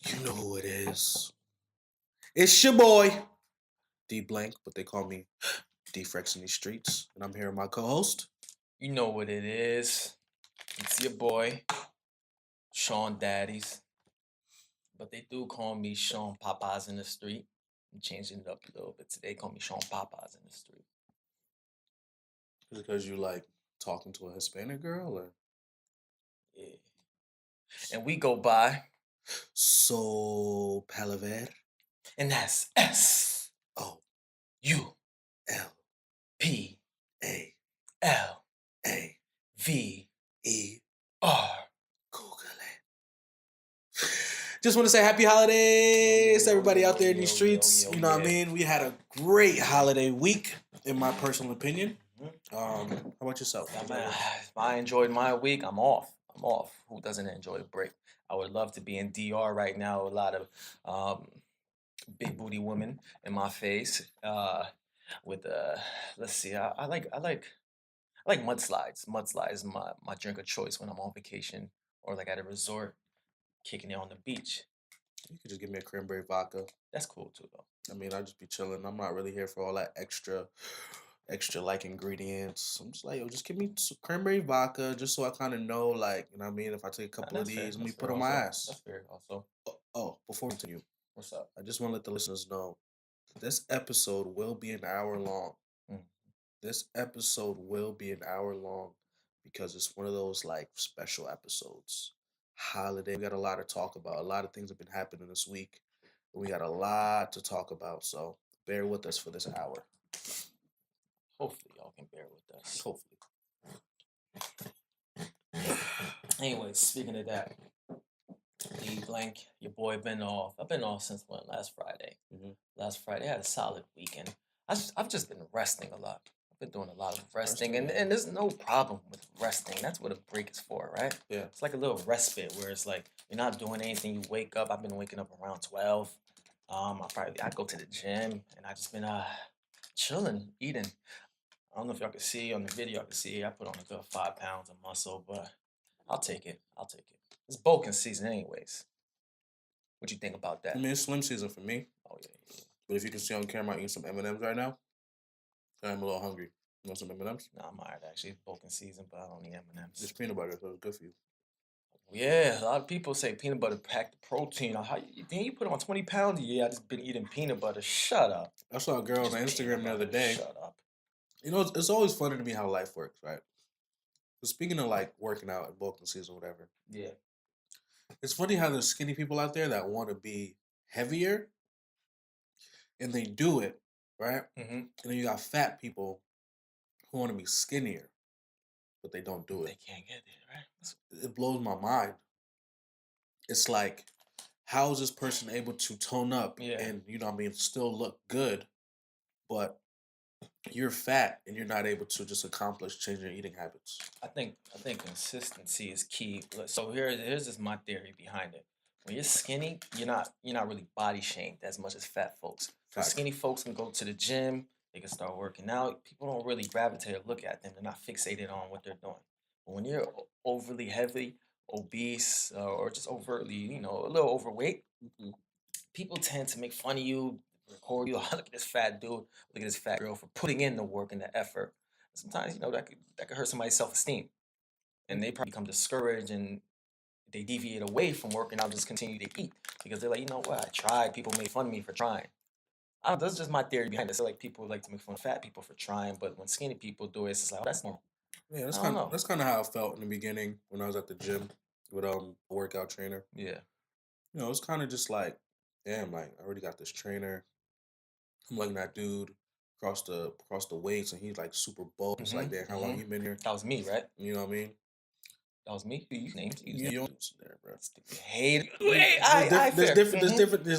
You know who it is. It's your boy, D Blank, but they call me D Frex in these streets. And I'm here with my co-host. You know what it is. It's your boy, Shawn Daddies. But they do call me Shawn Popeyes in the street. I'm changing it up a little bit today. Call me Shawn Popeyes in the street. Is it because you like talking to a Hispanic girl or Yeah. And we go by, so Palaver? and that's S O U L P A L A V E. R. Google it. Just want to say happy holidays to everybody out there in these streets. You know what I mean? We had a great holiday week, in my personal opinion. How about yourself? Yeah, man, if I enjoyed my week, I'm off. Who doesn't enjoy a break? I would love to be in DR right now. A lot of big booty women in my face. With let's see, I like mudslides. Mudslides is my drink of choice when I'm on vacation or like at a resort, kicking it on the beach. You could just give me a cranberry vodka. That's cool too, though. I mean, I just be chilling. I'm not really here for all that extra like ingredients. I'm just like, yo, just give me some cranberry vodka, just so I kind of know, like, you know what I mean. If I take a couple of That's fair. these, let me That's put fair on my also. ass. That's fair also. Oh, before we continue, What's up? I just want to let the listeners know this episode will be an hour long. Mm. This episode will be an hour long because it's one of those like special episodes. Holiday, we got a lot to talk about. A lot of things have been happening this week. We got a lot to talk about, so bear with us for this hour. Hopefully y'all can bear with us. Hopefully. Anyways, speaking of that, D Blank, your boy been off. I've been off since when? Last Friday. Mhm. Last Friday, I had a solid weekend. I've just been resting a lot. I've been doing a lot of resting, Resting, and there's no problem with resting. That's what a break is for, right? Yeah. It's like a little respite where it's like you're not doing anything. You wake up. I've been waking up around 12. I go to the gym and I just been chilling, eating. I don't know if y'all can see on the video. I can see I put on a good 5 pounds of muscle, but I'll take it. I'll take it. It's bulking season, anyways. What you think about that? I mean, it's slim season for me. Oh yeah. But if you can see on camera, I'm eating some M&Ms right now. I'm a little hungry. You want some M&Ms? No, I'm alright actually. It's bulking season, but I don't need M&Ms. It's peanut butter, so it's good for you. Yeah, a lot of people say peanut butter packed the protein. Then you put on 20 pounds? Yeah, I just been eating peanut butter. Shut up. I saw a girl on Just Instagram the other day. Shut up. You know, it's always funny to me how life works, right? So speaking of like working out and bulking season, whatever, Yeah. it's funny how there's skinny people out there that want to be heavier, and they do it, right? Mm-hmm. And then you got fat people who want to be skinnier, but they don't do They it. can't get there, right? It blows my mind. It's like, how is this person able to tone up Yeah. and, you know what I mean, still look good, but you're fat and you're not able to just accomplish changing your eating habits? I think consistency is key. So here's just my theory behind it. When you're skinny, you're not really body shamed as much as fat folks. So Facts. skinny folks can go to the gym, they can start working out. People don't really gravitate or look at them. They're not fixated on what they're doing. But when you're overly heavy, obese, or just overtly, a little overweight, Mhm. people tend to make fun of you, record you. Look at this fat dude, look at this fat girl for putting in the work and the effort. Sometimes that could hurt somebody's self-esteem, and they probably become discouraged and they deviate away from working out, just continue to eat because they're like, you know what, I tried. People made fun of me for trying. That's just my theory behind it. So like people like to make fun of fat people for trying, but when skinny people do it, it's just like, oh, that's normal. Yeah, I don't know. that's kind of how I felt in the beginning when I was at the gym with a workout trainer. Yeah. You know, it's kind of just like, damn, like I already got this trainer. I'm letting that dude cross the weights, and he's like super bulk. It's like, damn, how long you been here? That was me, right? You know what I mean? That was me. You named you. You don't there, bro. Stupid hate.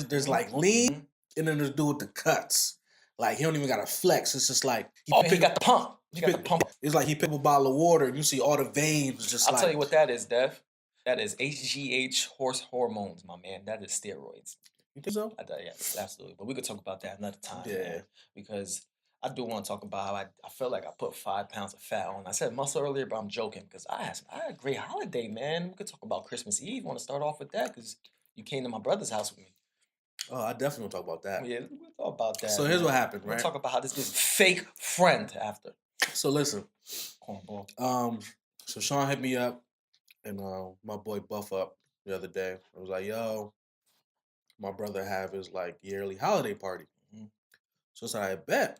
There's like lean, and then there's dude with the cuts. Like he don't even got to flex. It's just like he got the pump. He got the pump. It's like he picked up a bottle of water, and you see all the veins just. I'll tell you what that is, Dev. That is HGH horse hormones, my man. That is steroids. You think so? Yeah, absolutely. But we could talk about that another time, Yeah. man. Because I do want to talk about how I felt like I put 5 pounds of fat on. I said muscle earlier, but I'm joking because I had a great holiday, man. We could talk about Christmas Eve. Want to start off with that because You came to my brother's house with me. Oh, I definitely want to talk about Well, that. yeah, we'll talk about that, So here's what man. happened, We'll right? talk about how this dude's fake friend after. So listen, Cornball. so Shawn hit me up, and my boy Buff up the other day. I was like, yo, my brother have his like yearly holiday party. Mhm. So I said, I bet.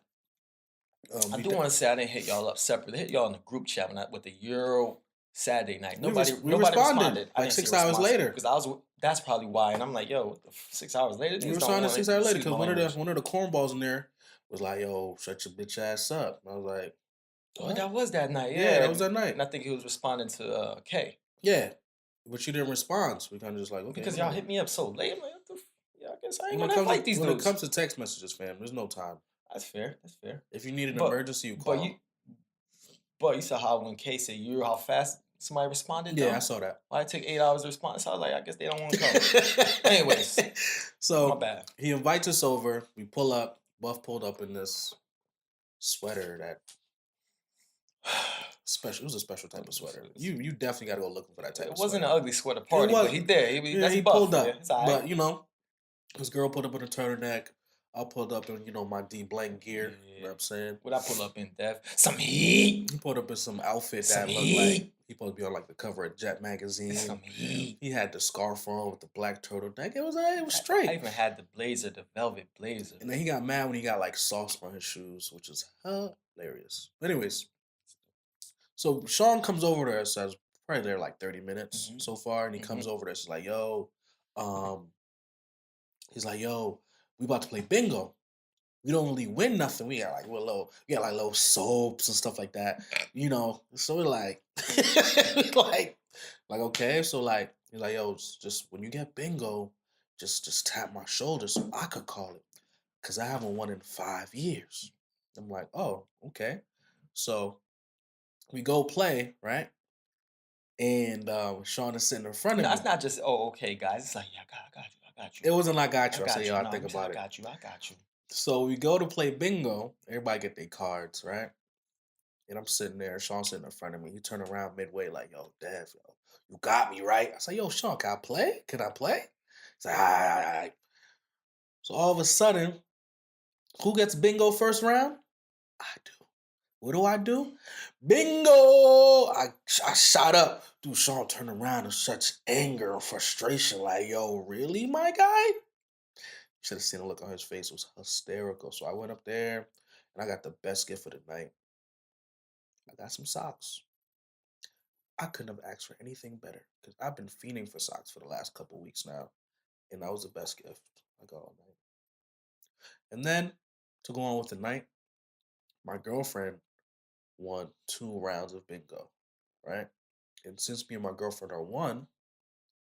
I do want to say I didn't hit y'all up separate. I hit y'all in the group chat with the Euro Saturday night. we Nobody responded responded. I like didn't see a 6 hours response later. because I was. That's probably why. And I'm like, yo, what the 6 hours later, We niggas don't responded want 6 hours to later speak because my language. one of the cornballs in there was like, yo, shut your bitch ass up. And I was like, Oh, what? that was that night. Yeah, Yeah, that was that night. and I think he was responding to K Yeah, but you didn't respond. So we kind of just like, okay, because y'all whatever. hit me up so late. I'm like, what the yeah, I guess I ain't When it gonna comes invite these when it dudes. comes to text messages, fam, there's no time. That's fair. That's fair. If you need an But emergency, you but you call. but you saw how when K said you how fast somebody responded Yeah, I though. saw that. Why it took 8 hours to respond? So I was like, I guess they don't want to come. Anyways, my so bad. he invites us over. We pull up. Buff pulled up in this sweater that special. It was a special type of sweater. You definitely got to go looking for that type It of wasn't sweater. an ugly sweater It party, was. but he did. Yeah, That's he Buff. pulled Yeah, up, it's all right. but you know, this girl pulled up in a turtleneck. I pulled up in my D blank gear. You know what I'm saying? What I pull up in, Dev? Some heat. He pulled up in some outfit Some that looked like heat. he supposed to be on like the cover of Jet magazine. Some heat. He had the scarf on with the black turtleneck. It was I straight. even had the blazer, the velvet blazer. And then he got mad when he got like sauce on his shoes, which is hilarious. Anyways, so Shawn comes over to us. I was probably there like 30 minutes so far, and he comes over to us. He's like, "Yo, um, he's like, yo, we about to play bingo. We don't really win nothing. We got like little soaps and stuff like that, you know. So we're like, like okay. So like, he's like, yo, just when you get bingo, just tap my shoulder so I could call it, cause I haven't won in 5 years. I'm like, oh, okay. So we go play, right? And Shawn is sitting in front of No, me. it's not just okay, guys. It's like yeah, I got you, I got you, It wasn't like I got I you. I said, got yo, you. I No, think you said I about it. got you, I got you. So we go to play bingo. Everybody get their cards, right? And I'm sitting there. Shawn's sitting in front of me. He turned around midway, like, yo, Dev, yo, you got me, right? I said, yo, Shawn, can I play? Can I play? He's like, all right, all right, all right. So all of a sudden, who gets bingo first round? I do. What do I do? Bingo! I shot up. Dude, Shawn turned around in such anger and frustration, like, yo, really, my guy? You should have seen the look on his face. It was hysterical. So I went up there and I got the best gift of the night. I got some socks. I couldn't have asked for anything better because I've been fiending for socks for the last couple weeks now, and that was the best gift I got all night. And then to go on with the night, my girlfriend won 2 rounds of bingo, right? And since me and my girlfriend are one,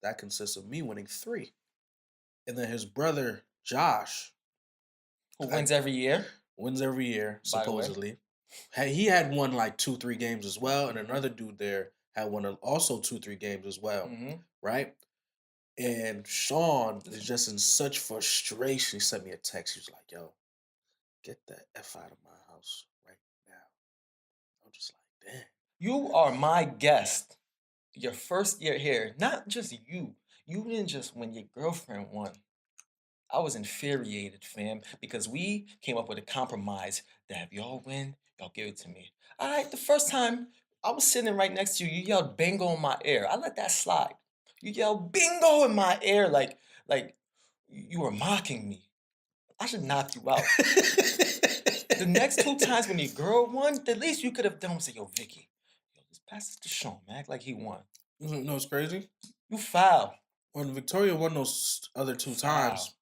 that consists of me winning 3. And then his brother Josh, Who I, wins every year? wins every year By the way. supposedly. He had won like 2-3 games as well, and another dude there had won also 2-3 games as well, right? And Shawn is just in such frustration. He sent me a text. He was like, yo, get the F out of my house right now. I'm just like, damn. You are my guest. Your first year here, not just you. You didn't just win, your girlfriend won. I was infuriated, fam, because we came up with a compromise that if y'all win, y'all give it to me. All right, the first time I was sitting right next to you, you yelled bingo in my ear. I let that slide. You yelled bingo in my ear like you were mocking me. I should knock you out. The next 2 times when your girl won, the least you could have done was say, yo, Vicky, yo, just pass it to Shawn, man. Act like he won. You know what's crazy? You foul. When Victoria won those other 2 Foul. times,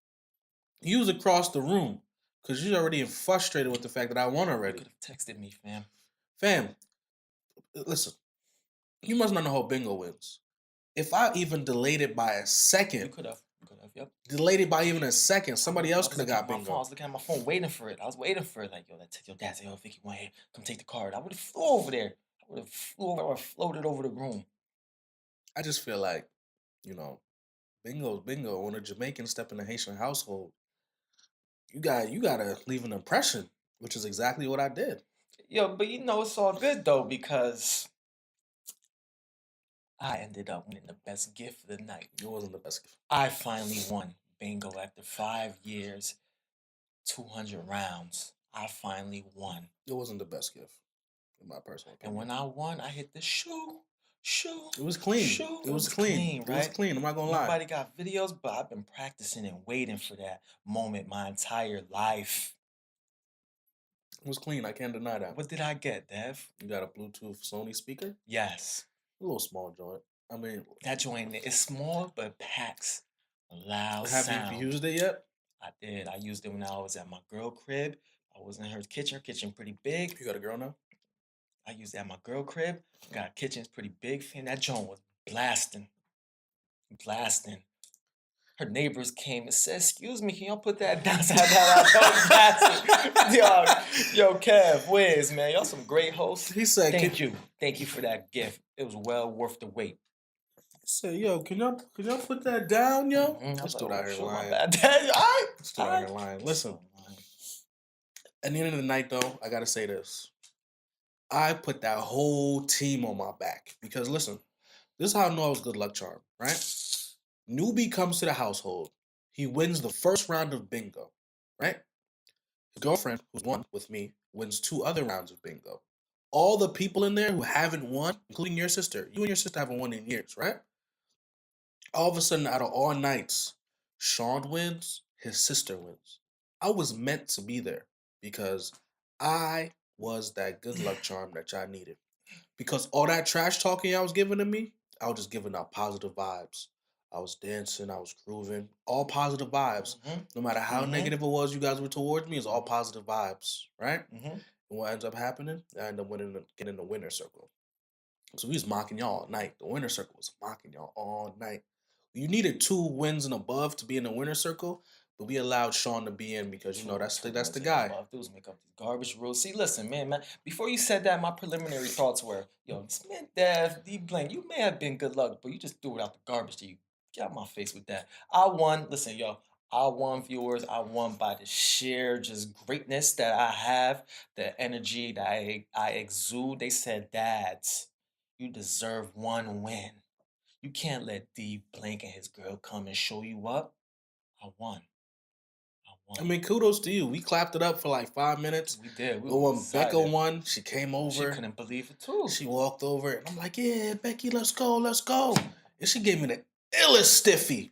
he was across the room because she's already frustrated with the fact that I won You already. could have texted me, fam. Fam, listen, you must not know how bingo wins. If I even delayed it by a You second, could have. Yep. delayed it by even a second, somebody else could have got I bingo. was looking at my phone, waiting for it. I was waiting for it. Like, yo, let's take your dad. Say, yo, Vicky, went here. Come take the card. I would have flew over there. I would have flew over or floated over the room. I just feel like, you know, bingo's bingo. When a Jamaican step in a Haitian household, you gotta leave an impression, which is exactly what I did. Yo, but you know, it's all good though, because I ended up winning the best gift of the night. It wasn't the best gift. I finally won bingo after 5 years, 200 rounds. I finally won. It wasn't the best gift, in my personal And opinion. when I won, I hit the shoe. It was clean. It was clean. It was right? clean. I'm not gonna lie. Nobody got videos, but I've been practicing and waiting for that moment my entire life. It was clean. I can't deny that. What did I get, Dev? You got a Bluetooth Sony speaker? Yes. A little small joint. I mean, That joint is small, but it packs a loud have sound. you used it yet? I did. I used it when I was at my girl crib. I was in her kitchen. Her kitchen pretty big. You got a girl now? I used it at my girl crib. Got a kitchen's pretty big. Fan, that joint was blasting. Blasting. Her neighbors came and said, "Excuse me, can y'all put that down?" Yo, Kev, Wiz, man, y'all some great hosts. He said, Thank you for that gift. It was well worth the wait. He said, "Yo, can y'all put that down, yo?" Let's do out here lying. Let's out here lying. Listen, at the end of the night, though, I gotta say this: I put that whole team on my back because, listen, this is how I know I was good luck charm, right? Newbie comes to the household. He wins the first round of bingo, right? His girlfriend, who's won with me, wins 2 other rounds of bingo. All the people in there who haven't won, including your sister, you and your sister haven't won in years, right? All of a sudden, out of all nights, Shawn wins, his sister wins. I was meant to be there because I was that good luck charm that y'all needed. Because all that trash talking y'all was giving to me, I was just giving out positive vibes. I was dancing, I was grooving, all positive vibes. No matter how negative it was you guys were towards me, it's all positive vibes, right? And what ends up happening, I end up getting the winner circle. So we was mocking y'all all night. The winner circle was mocking y'all all night. You needed 2 wins and above to be in the winner circle, but we allowed Shawn to be in because you know that's the guy. Dudes make up these garbage rules. See, listen, man. Before you said that, my preliminary thoughts were, yo, this man, Dev, D Blank, you may have been good luck, but you just threw it out the garbage to you. Get out my face with that. I won. Listen, yo, I won, viewers. I won by the sheer just greatness that I have, the energy that I exude. They said, "Dads, you deserve 1 win. You can't let D Blank and his girl come and show you up." I won. I mean, kudos to you. We clapped it up for like 5 minutes. We did. But when Becca won, she came over. She couldn't believe it too. She walked over, and I'm like, "Yeah, Becky, let's go. And she gave me the illest stiffy.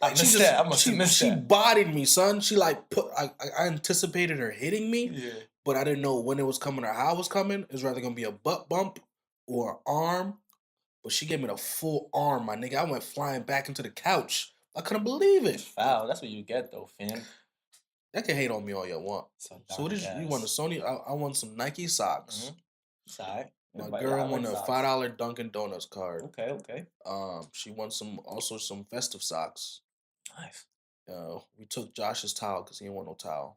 I missed that. I must have missed that. She bodied me, son. She like I anticipated her hitting me, but I didn't know when it was coming or how it was coming. It was rather gonna be a butt bump or an arm. But she gave me the full arm, my nigga. I went flying back into the couch. I couldn't believe it. It's foul. That's what you get, though, fam. That can hate on me all you want. So what did you won? The Sony? I won some Nike socks. Sorry. My girl won a $5 Dunkin' Donuts card. Okay. She won some festive socks. Nice. We took Josh's towel because he didn't want no towel.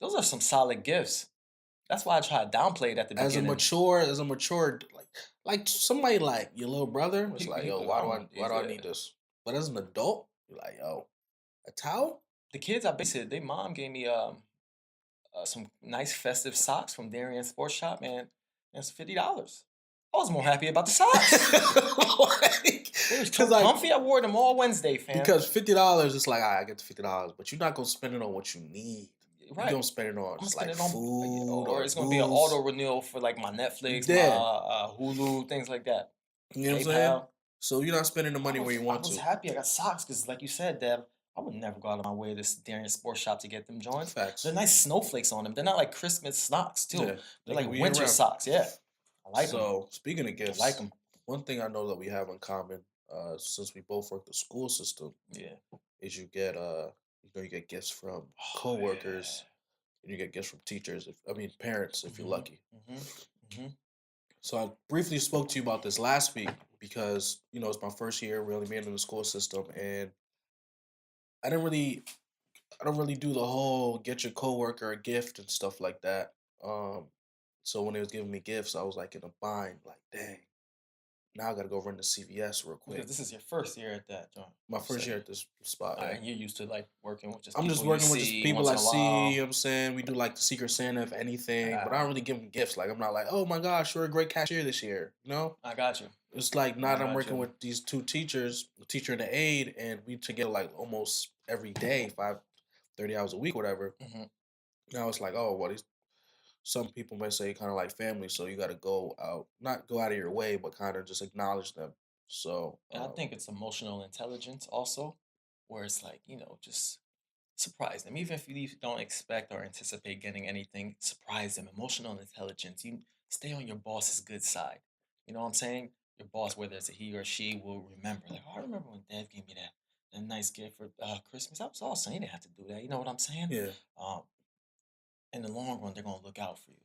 Those are some solid gifts. That's why I tried to downplay it at the beginning. As a mature, like somebody like your little brother was like, "Yo, why do I need this?" But as an adult, you're like, "Yo, a towel?" The kids, I basically, their mom gave me some nice festive socks from Darien Sports Shop, man. It's $50. I was more happy about the socks. They were too comfy. I wore them all Wednesday, fam. Because $50, it's like, I get the $50, but you're not gonna spend it on what you need. Right. You're gonna spend it on just like food, or it's gonna be an auto renewal for like my Netflix, my Hulu, things like that. You know what I'm saying? So you're not spending the money where you want to. I was happy I got socks because, like you said, Deb, I would never go out of my way to this Darien Sports Shop to get them joints. Facts. They're nice snowflakes on them. They're not like Christmas socks too. Yeah. They're like winter socks. Yeah, I like them. So speaking of gifts, I like them. One thing I know that we have in common, since we both work the school system, is you get gifts from coworkers, and you get gifts from teachers. Parents, if you're lucky. So I briefly spoke to you about this last week because it's my first year really being in the school system, and I don't really do the whole get your coworker a gift and stuff like that. So when they was giving me gifts, I was like in a bind, like dang. Now I gotta go run to CVS real quick. Because this is your first year at that joint. My first year at this spot. And you're used to like working with just I'm just working with just people I see, you know what I'm saying? We do like the Secret Santa, if anything, but I don't really give them gifts. Like I'm not like, oh my gosh, you're a great cashier this year, you know? I got you. It's like I now that I'm got working you. with these two teachers, the teacher and the aide, and we together like almost every day, 30 hours a week, whatever. Hmm. Now it's like, oh, well, these some people might say kind of like family, so you got to go out, not go out of your way, but kind of just acknowledge them. So, And I think it's emotional intelligence also, where it's like, just surprise them. Even if you don't expect or anticipate getting anything, surprise them. Emotional intelligence. You stay on your boss's good side. You know what I'm saying? Your boss, whether it's a he or she, will remember. Like, oh, I remember when Dad gave me that nice gift for Christmas. That was awesome. He didn't have to do that. You know what I'm saying? yeah, Um, in the long run, they're gonna look out for you.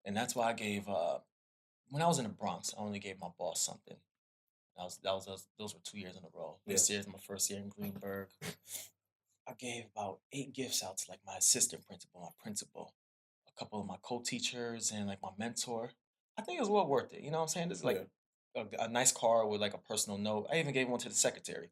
And that's why I gave when I was in the Bronx, I only gave my boss something. Those were 2 years in a row. yeah, This year's my first year in Greenberg. I gave about 8 gifts out to like my assistant principal, my principal, a couple of my co-teachers, and like my mentor. I think it was well worth it. You know what I'm saying? This is like yeah. a nice card with like a personal note. I even gave one to the secretary.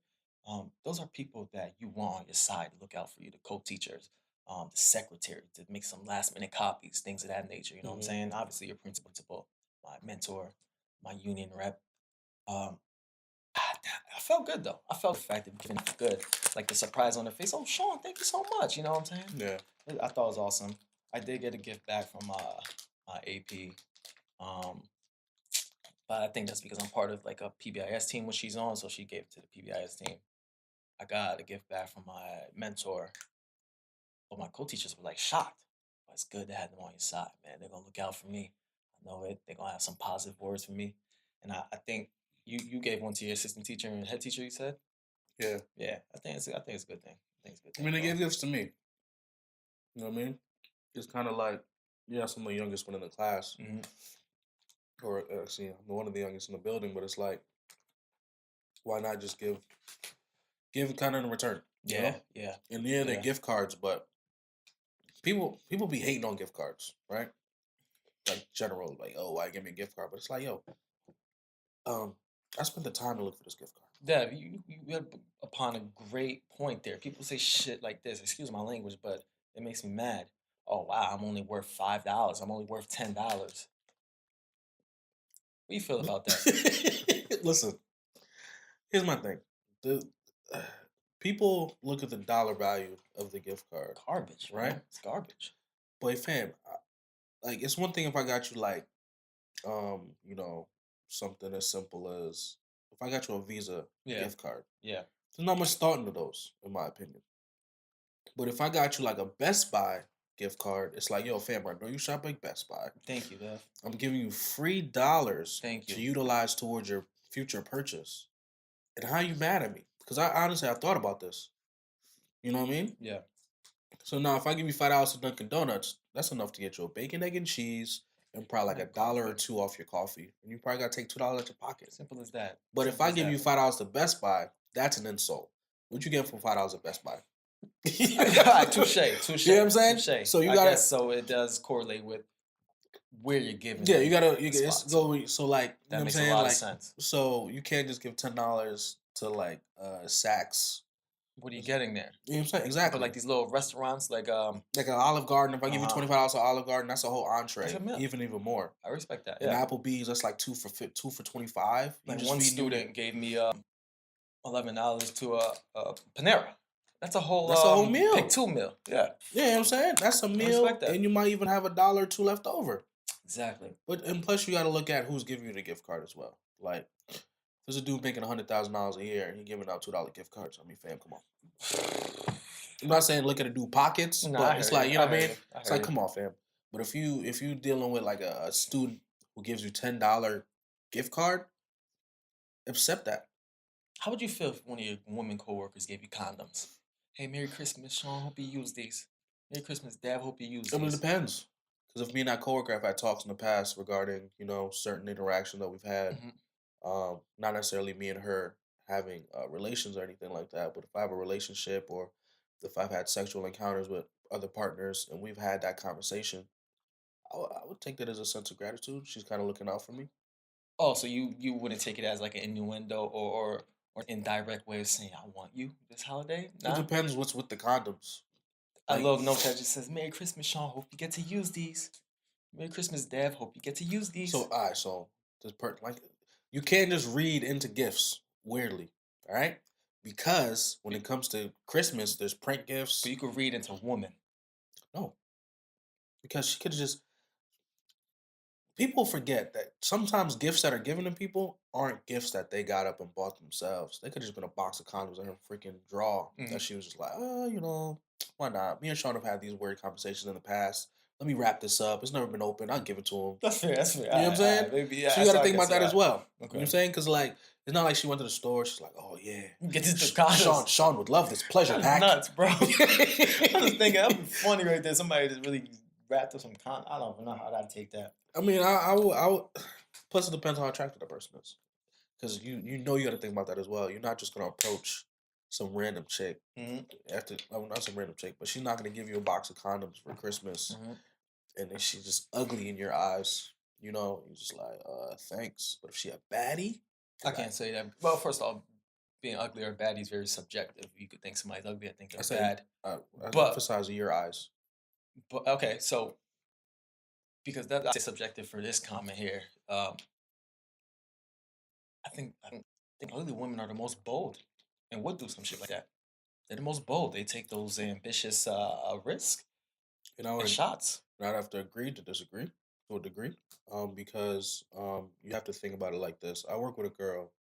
Those are people that you want on your side to look out for you, the co-teachers, the secretary to make some last minute copies, things of that nature. You know what I'm Hmm. saying? Obviously, your principal, my mentor, my union rep. Um, I felt good though. I felt the fact that giving it good, like the surprise on their face. Oh, Sean, thank you so much. You know what I'm saying? Yeah, I thought it was awesome. I did get a gift back from my AP, um, but I think that's because I'm part of like a PBIS team when she's on, so she gave it to the PBIS team. I got a gift back from my mentor, but my co-teachers were like shocked. But it's good to have them on your side, man. They're gonna look out for me. I know it. They're gonna have some positive words for me, and I think you gave one to your assistant teacher and head teacher. You said. yeah. Yeah, I think it's a good thing. I think it's a good I thing, mean, they bro. gave gifts to me. You know what I mean? It's kind of like, yeah, I'm the youngest one in the class, Hmm. or actually, I'm one of the youngest in the building. But it's like, why not just give kind of in return? You Yeah, know? yeah, And yeah, they're yeah. gift cards, but people be hating on gift cards, right? Like general, like, oh, why give me a gift card? But it's like, yo, um, I spent the time to look for this gift card. Dev, you hit upon a great point there. People say shit like this. Excuse my language, but it makes me mad. Oh wow, I'm only worth $5. I'm only worth $10. What do you feel about that? Listen, here's my thing. The people look at the dollar value of the gift card, Garbage, right? man. It's garbage. But fam, like it's one thing if I got you like, you know, something as simple as if I got you a Visa Yeah, gift card. yeah. There's not much thought into those, in my opinion. But if I got you like a Best Buy gift card, it's like, yo, fam, I know you shop at Best Buy. Thank you, Dev. I'm giving you $3 Thank to you. utilize towards your future purchase. And how you mad at me? Because I honestly I thought about this. You know what I mean? Yeah. So now if I give you $5 to Dunkin' Donuts, that's enough to get you a bacon, egg, and cheese and probably like And a a dollar or coffee. two off your coffee. And you probably gotta take $2 out your pocket. Simple as that. But if Simple I as give you that. $5 to Best Buy, that's an insult. What you get from $5 at Best Buy? All right, touche, touche, You know what I'm saying? touche. So you I gotta guess so. It does correlate with where you're giving yeah, them you the get it's spot. So go so like you know that what I'm makes a saying? lot of Like sense. so you can't just give $10 to like Saks. What are you getting there? You know what I'm saying? But Exactly. like these little restaurants, like Like an Olive Garden, if I give you uh-huh. $25 to Olive Garden, that's a whole That's a entree, meal. even more. I respect that. And Yeah. Applebee's, that's like two for 25. You Like just one feeding you. student gave me $11 to a Panera. That's a whole That's a whole pick meal. two meal. Yeah. Yeah, you know what I'm saying? That's a I respect meal, that. and you might even have a dollar or two left over. Exactly. But and plus, you got to look at who's giving you the gift card as well. Like, if there's a dude making $100,000 a year and he giving out $2 gift cards. I mean, fam, come on. I'm not saying look at the dude pockets, No, I but it's heard you. like you know I what I heard mean. you. I It's heard like you. come on, fam. But if you dealing with like a student who gives you $10 gift card, accept that. How would you feel if one of your women coworkers gave you condoms? Hey, Merry Christmas, Sean. Hope you use these. Merry Christmas, Dad. Hope you use I mean, it these. depends. Because if me and that coworker have had talks in the past regarding certain interactions that we've had, Hmm. not necessarily me and her having relations or anything like that, but if I have a relationship or if I've had sexual encounters with other partners and we've had that conversation, I would take that as a sense of gratitude. She's kind of looking out for me. Oh, so you wouldn't take it as like an innuendo or indirect way of saying I want you this holiday? It Nah. depends what's with the condoms. A Like, little note that just says Merry Christmas, Sean. Hope you get to use these. Merry Christmas, Dev. Hope you get to use so, these. all right, so this like You can't just read into gifts weirdly, all right? Because when it comes to Christmas, there's prank gifts. But you could read into woman. No, because she could have just. People forget that sometimes gifts that are given to people aren't gifts that they got up and bought themselves. They could have just been a box of condoms in her freaking drawer that she was just like, oh, why not? Me and Sean have had these weird conversations in the past. Let me wrap this up. It's never been open. I'll give it to him. That's fair. That's fair. You know what I'm saying? Maybe So yeah. you got to So I think can about see that as that. well. You know what Okay. I'm saying? Because like, it's not like she went to the store. She's like, oh yeah, Get this to condoms. Sean would love this pleasure That's pack. nuts, bro. I'm just thinking that'd be funny right there. Somebody just really wrapped up some con. I don't even know how I'd take that. I mean, I would. Plus, it depends on how attractive that person is. Because you got to think about that as well. You're not just gonna approach some random chick after not some random chick, but she's not gonna give you a box of condoms for Christmas, and then she's just ugly in your eyes. You're just like, thanks. But if she a baddie, I can't say that. Well, first off, being ugly or bad is very subjective. You could think somebody's ugly, I think they're bad. I But- emphasize your eyes. But okay, so because that's subjective for this comment here, I think ugly women are the most bold and would do some shit like that. They're the most bold. They take those ambitious risks and shots. I'd have to agree to disagree to a degree, because you have to think about it like this. I work with a girl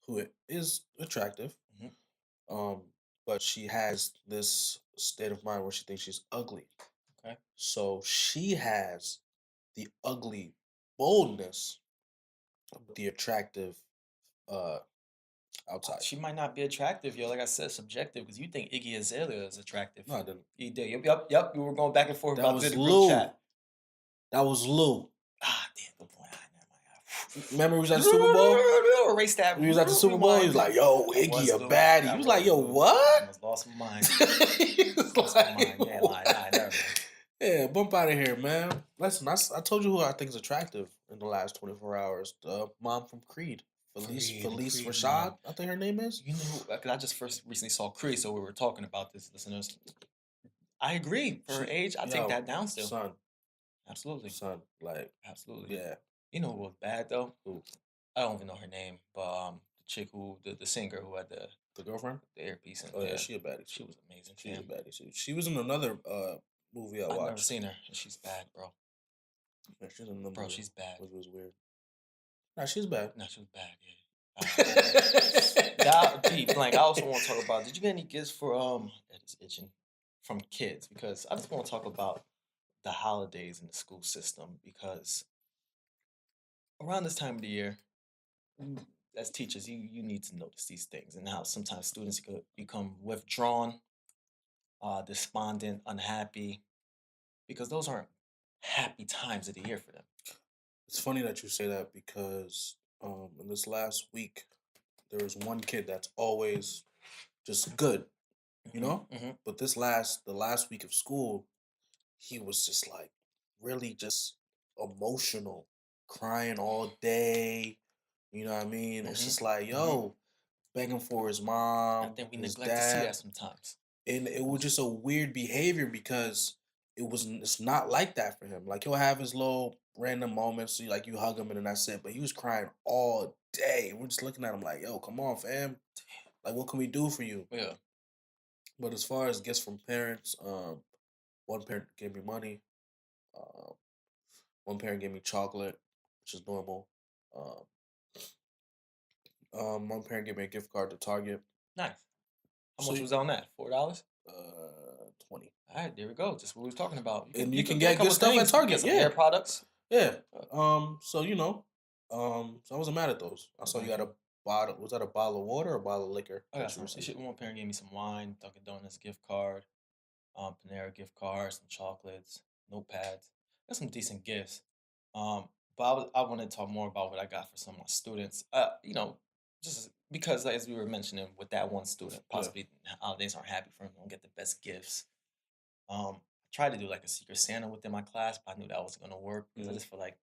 who is attractive, but she has this state of mind where she thinks she's ugly. Okay. So she has the ugly boldness, the attractive outside. She might not be attractive, yo. Like I said, subjective because you think Iggy Azalea is attractive. No, I didn't. You did. Yep. We were going back and forth That about was this in the Lou. group chat. That was Lou. Ah, damn, good point. Remember we was at the Super Bowl? Erase that. We was at the Super Bowl. He was like, "Yo, Iggy a baddie." He was like, "Yo, what?" I almost lost my mind. Lost my mind. Yeah, never mind. Yeah, bump out of here, man. Listen, I told you who I think is attractive in the last 24 hours. The mom from Creed. Felice Creed, Rashad, man. I think her name is. You know, because I just recently saw Creed, so we were talking about this, listeners. I agree. For her age, I take that down still. Son. Absolutely. Son, like. Absolutely. Yeah. You know who was bad, though? Who? I don't even know her name, but the chick the singer who had the girlfriend? The earpiece. And, oh, yeah, she a baddie. She was amazing. She's a baddie, too. She was in another movie I watched. I've never seen her. She's bad, bro. Yeah, she's in the movie. She's bad. Which was weird. Nah, she's bad. Nah, she was bad, yeah. Blank. I also want to talk about. Did you get any gifts for It is itching from kids because I just want to talk about the holidays in the school system because around this time of the year, as teachers, you need to notice these things and how sometimes students could become withdrawn, despondent, unhappy, because those aren't happy times of the year for them. It's funny that you say that because in this last week, there was one kid that's always just good, you know? But the last week of school, he was just like really just emotional, crying all day. You know what I mean? It's just like, yo, begging for his mom. I think we his neglect dad. to see that sometimes. And it was just a weird behavior because it's not like that for him. Like he'll have his little random moments, so you hug him and then that's it. But he was crying all day. We're just looking at him like, yo, come on, fam. Like, what can we do for you? Yeah. But as far as gifts from parents, one parent gave me money. One parent gave me chocolate, which is normal. One parent gave me a gift card to Target. Nice. How much was on that? $4? 20. All right, there we go. Just what we were talking about. You can get good stuff at Target. Some hair products. Yeah. So so I wasn't mad at those. I saw you got a bottle. Was that a bottle of water or a bottle of liquor? I got some. One parent gave me some wine, Dunkin' Donuts gift card, Panera gift card, some chocolates, notepads. Got some decent gifts. But I want to talk more about what I got for some of my students. Just because as we were mentioning with that one student, possibly holidays aren't happy for him, don't get the best gifts. I tried to do like a Secret Santa within my class, but I knew that wasn't gonna work because I just feel like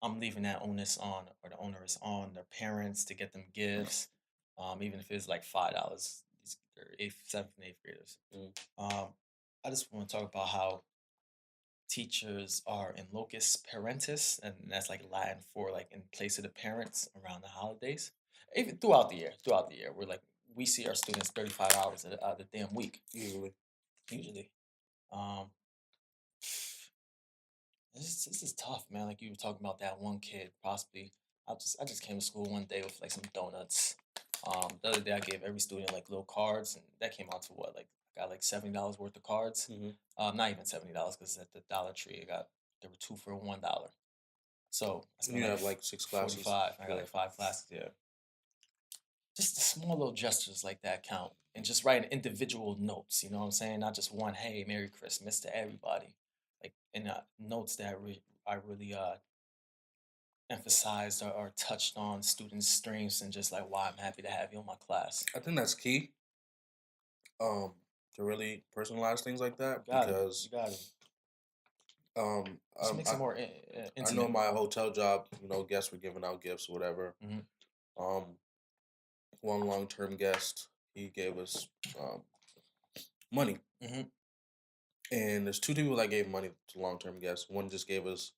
I'm leaving that onus on, or the onus on their parents to get them gifts, even if it's like $5. They're 8th, 7th, and 8th graders. I just want to talk about how teachers are in locus parentis, and that's like Latin for like in place of the parents around the holidays. Even throughout the year, we're like we see our students 35 hours of the damn week Usually. usually. Um, this is tough, man. Like you were talking about that one kid, possibly. I just came to school one day with like some donuts. The other day I gave every student like little cards, and that came out to what like I got like $70 worth of cards. Hmm. Not even $70 because at the Dollar Tree I got there were two for $1. So I spent You like have like 6 classes. 45. I got Yeah. like 5 classes. Yeah, just the small little gestures like that count, and just writing individual notes. You know what I'm saying? Not just one. Hey, Merry Christmas to everybody. Like and notes that I really emphasized or touched on students' strengths and just like why I'm happy to have you in my class. I think that's key. Um, to really personalize things like You that got it. You because got it. um, Just um makes I, it more I know intimate. my hotel job, guests were giving out gifts or whatever. Hmm. Um, one long term guest, he gave us money. Hmm. And there's two people that gave money to long term guests. One just gave us,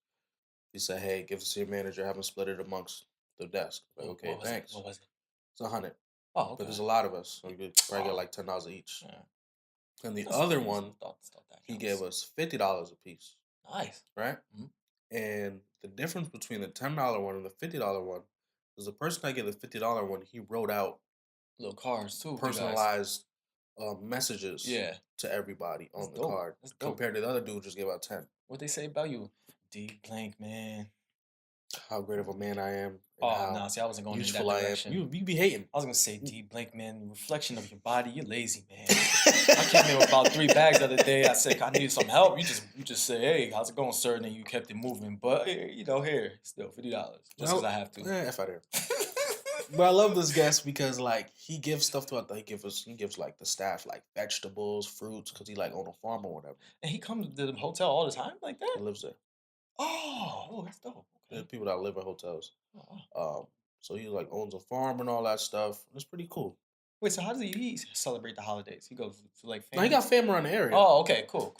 he said, hey, give this to your manager, have him split it amongst the desk. Like, okay, What was it? thanks. What was it? It's 100. Oh, But okay. there's a lot of us. So Y- you could probably get Oh, like $10 each. yeah. And the That's other fine. one, Thought that he gave counts. us $50 a piece, Nice. right? Hmm. And the difference between the $10 one and the $50 one is the person that gave the $50 one, he wrote out Little cards too, with you guys. personalized messages Yeah, to everybody that's on the dope. card That's dope. compared to the other dude just gave out 10. What they say about you? D blank man. How great of a man I am and Oh no, how see, I wasn't going in that useful I am. direction. You be hating. I was gonna say D blank man, reflection of your body. You're lazy, man. I came in with about 3 bags the other day. I said I needed some help. You just say, hey, how's it going, sir? And then you kept it moving. But here, still $50, just because Well, I have to. F out here. But I love this guest because like he gives stuff to he gives like the staff like vegetables, fruits because he like on a farm or whatever. And he comes to the hotel all the time like that. He lives there. Oh, that's dope. There's Okay. people that live in hotels. Oh, wow. Um, so he like owns a farm and all that stuff. It's pretty cool. Wait, so how does he celebrate the holidays? He goes to like Now he family. got family around the area. Oh, okay, cool.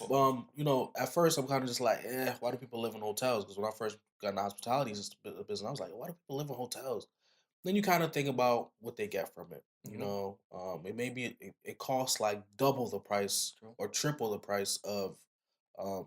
At first I'm kind of just like, why do people live in hotels? Because when I first got into hospitality business, I was like, why do people live in hotels? Then you kind of think about what they get from it. Hmm. It may be it costs like double the price True. or triple the price of um,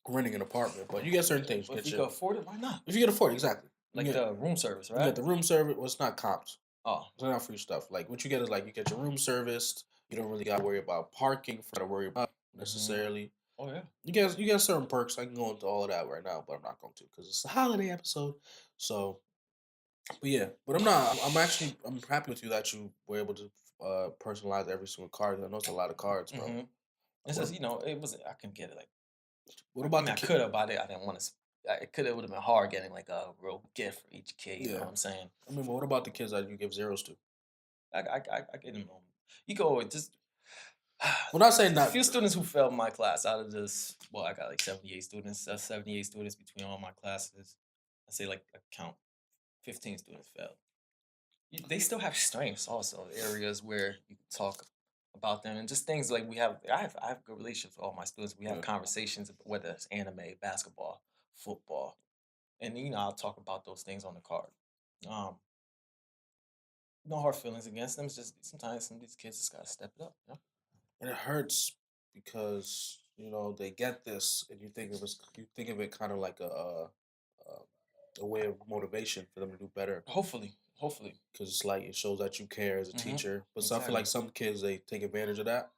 renting an apartment, but you get certain things. But if you can afford it, why not? If you can afford it, exactly. Like the room service, You get right? the room service. Well, it's not comped. Oh, It's not free stuff. Like what you get is like you get your room serviced. You don't really got to worry about parking for to worry about hmm. necessarily. Oh yeah. You get certain perks. I can go into all of that right now, but I'm not going to because it's a holiday episode. So, but yeah, but I'm happy with you that you were able to personalize every single card. I know it's a lot of cards, bro. Hmm. It's What, just it wasn't. I couldn't get it. Like what I about mean, the I kid? could have, but I didn't want to. It could have would have been hard getting like a real gift for each kid. You know Yeah, what I'm saying? I mean, but what about the kids that you give zeros to? I get them. You go with just Well, not saying the that. few students who failed my class out of this. Well, I got like 78 students. That's 78 students between all my classes. I say like I count 15 students failed. They still have strengths also, areas where you can talk about them and just things like I have good relationships with all my students. We have Yeah. conversations whether it's anime, basketball, football, and I'll talk about those things on the card. Um, no hard feelings against them. It's just sometimes some of these kids just gotta step it up. And it hurts because they get this, and you think of it kind of like a way of motivation for them to do better Hopefully. because it's like it shows that you care as a Hmm. teacher. But so I feel like Exactly. some kids they take advantage of that.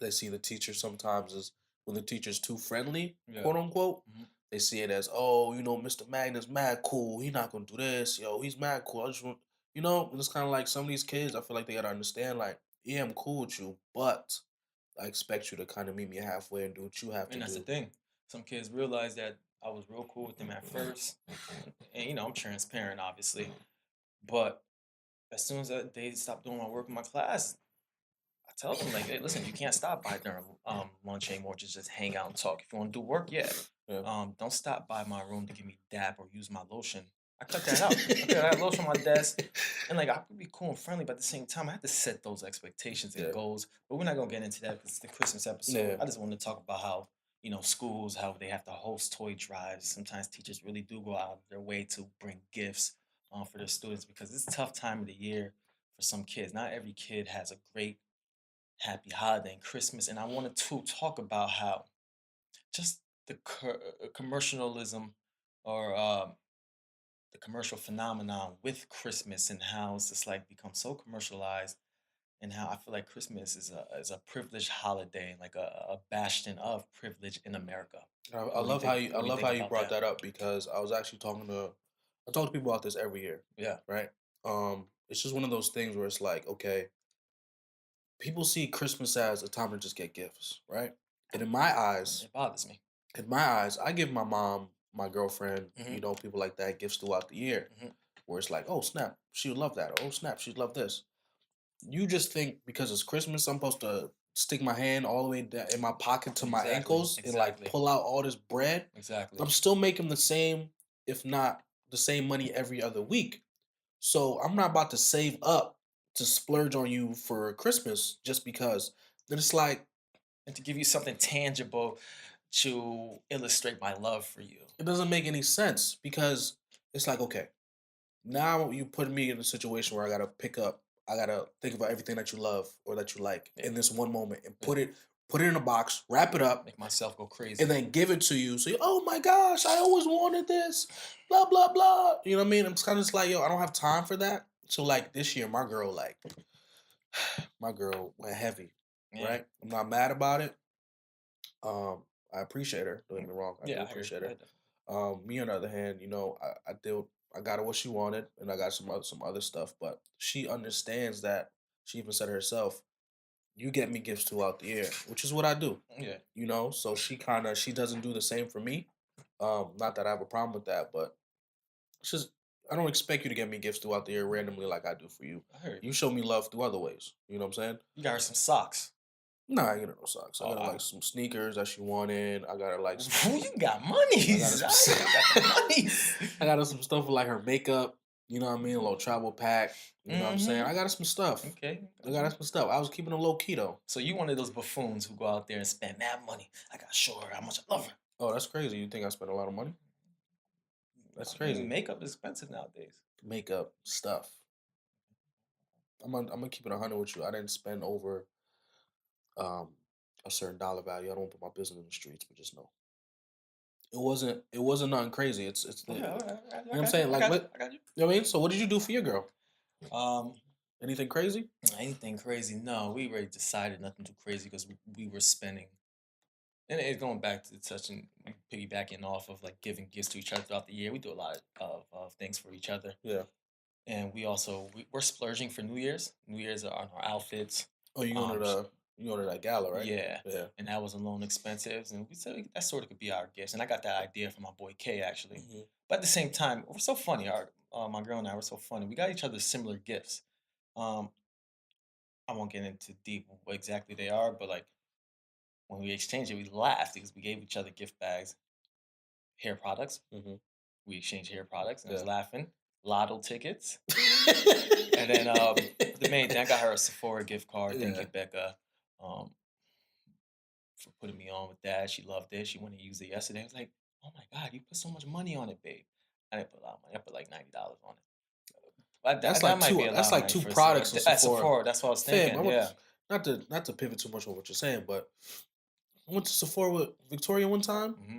They see the teacher sometimes as when the teacher's too friendly, Yeah. quote unquote. Hmm. They see it as, oh, Mr. Magnus mad cool. He not gonna do this. Yo, he's mad cool. I just want, and it's kind of like some of these kids. I feel like they gotta understand, like, yeah, I'm cool with you, but I expect you to kind of meet me halfway and do what you have to And that's the do. thing. Some kids realize that I was real cool with them at first, and I'm transparent, obviously. But as soon as they stop doing my work in my class, I tell them like, hey, listen, you can't stop by during lunch anymore. Just hang out and talk. If you want to do work, yeah. Yeah. Don't stop by my room to give me dap or use my lotion. I cut that out. I cut that lotion on my desk, and like I could be cool and friendly, but at the same time, I have to set those expectations and Yeah. goals. But we're not gonna get into that because it's the Christmas episode. Yeah. I just wanted to talk about how schools, how they have to host toy drives. Sometimes teachers really do go out of their way to bring gifts for their students because it's a tough time of the year for some kids. Not every kid has a great, happy holiday and Christmas. And I wanted to talk about how just the commercialism or the commercial phenomenon with Christmas and how it's just like become so commercialized and how I feel like Christmas is a privileged holiday, like a bastion of privilege in America. I What do you love how think? you I What do you love think how you about brought that? that up because I talk to people about this every year, Yeah, right? It's just one of those things where it's like, okay, people see Christmas as a time to just get gifts, right? And it bothers me. in my eyes, I give my mom, my girlfriend, Hmm. people like that gifts throughout the year. Hmm. Where it's like, oh snap, she would love that. Oh snap, she'd love this. You just think because it's Christmas, I'm supposed to stick my hand all the way down in my pocket to my Exactly, ankles and like exactly, pull out all this bread. exactly. I'm still making the same, if not the same money every other week. So I'm not about to save up to splurge on you for Christmas just because. Then it's like And to give you something tangible to illustrate my love for you. it doesn't make any sense because it's like, okay, now you put me in a situation where I gotta think about everything that you love or that you like Yeah, in this one moment and yeah. put it in a box, wrap it up, Make myself go and crazy. then give it to you. So oh my gosh, I always wanted this, blah blah blah. You know what I mean? I'm kind of just like, yo, I don't have time for that. So like this year, my girl went heavy, Yeah. right? I'm not mad about it. I appreciate her. Don't get me wrong, I do Yeah, I hear you. appreciate I her. definitely. Me on the other hand, I got her what she wanted, and I got some other stuff. But she understands that. She even said herself, "You get me gifts throughout the year," which is what I do. Yeah. So she doesn't do the same for me. Not that I have a problem with that, but it's just I don't expect you to get me gifts throughout the year randomly like I do for you. I hear you. You show me love through other ways. You know what I'm saying? You got her some socks. Nah, I get her no socks. I Oh, got her like some sneakers that she wanted. I got her like some. you got I got her monies. some. You got the monies. I got her some stuff with like her makeup. You know what I mean? A little travel pack. You know what I'm saying? Mm-hmm. I got her some stuff. Okay, I got got her you. some stuff. I was keeping them low key though. So you one of those buffoons who go out there and spend mad money. I gotta show her how much I love her. Oh, that's crazy. You think I spent a lot of money? That's I mean, crazy. makeup is expensive nowadays. Makeup stuff. I'm gonna keep it 100 with you. I didn't spend over um a certain dollar value. I don't put my business in the streets, but just know it wasn't nothing crazy. It's the Okay, all you right, all right, know I what I'm got you. saying? I Like got you. what I got you. you know what I mean? So what did you do for your girl? Um, Anything crazy? anything crazy? No, we already decided nothing too crazy because we were spending. And it's going back to touching, piggybacking off of like giving gifts to each other throughout the year. We do a lot of things for each other, Yeah. and we're splurging for New Year's. New Year's are on our outfits. Oh, Sh- you going to that gala, right? yeah, Yeah. and that was alone expensive, and we said that sort of could be our gifts. And I got that idea from my boy K actually. Hmm. But at the same time, we're so funny. Our My girl and I were so funny. We got each other similar gifts. Um, I won't get into deep what exactly they are, but like when we exchanged it, we laughed because we gave each other gift bags, hair products. Hmm. We exchanged hair products, and I was Yeah. laughing. Lotto tickets, and then the main thing, I got her a Sephora gift card. Thank Yeah. you, Becca, um, for putting me on with that. She loved it. She went to use it yesterday. I was like, "Oh my god, you put so much money on it, babe." I didn't put a lot of money. I put like $90 on it. That might be a That's lot of like money two for products in at Sephora. Sephora. That's what I was Fam, I thinking. went Yeah. not to pivot too much on what you're saying, but I went to Sephora with Victoria one time. Hmm.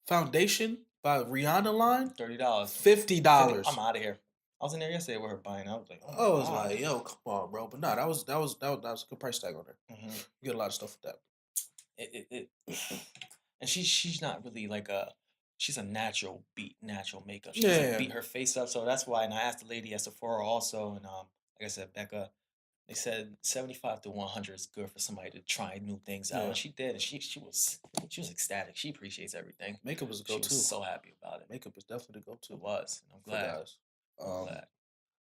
Foundation by Rihanna line, $30. $50. 50. I'm out of here. I was in there yesterday with her buying. I was like, oh my I was god. like, yo, come on, bro. But no, that was a good price tag on there. Hmm. You get a lot of stuff with that. It and she's not really like she's a natural makeup. She doesn't Yeah, beat her face up, so that's why. And I asked the lady at Sephora also, and like I said, Becca, they said 75 to 100 is good for somebody to try new things out, yeah. and she did, and she was ecstatic. She appreciates everything. Makeup is a She was go-to. so happy about it. Makeup is definitely the It go-to was, and I'm for glad. guys. I'm glad.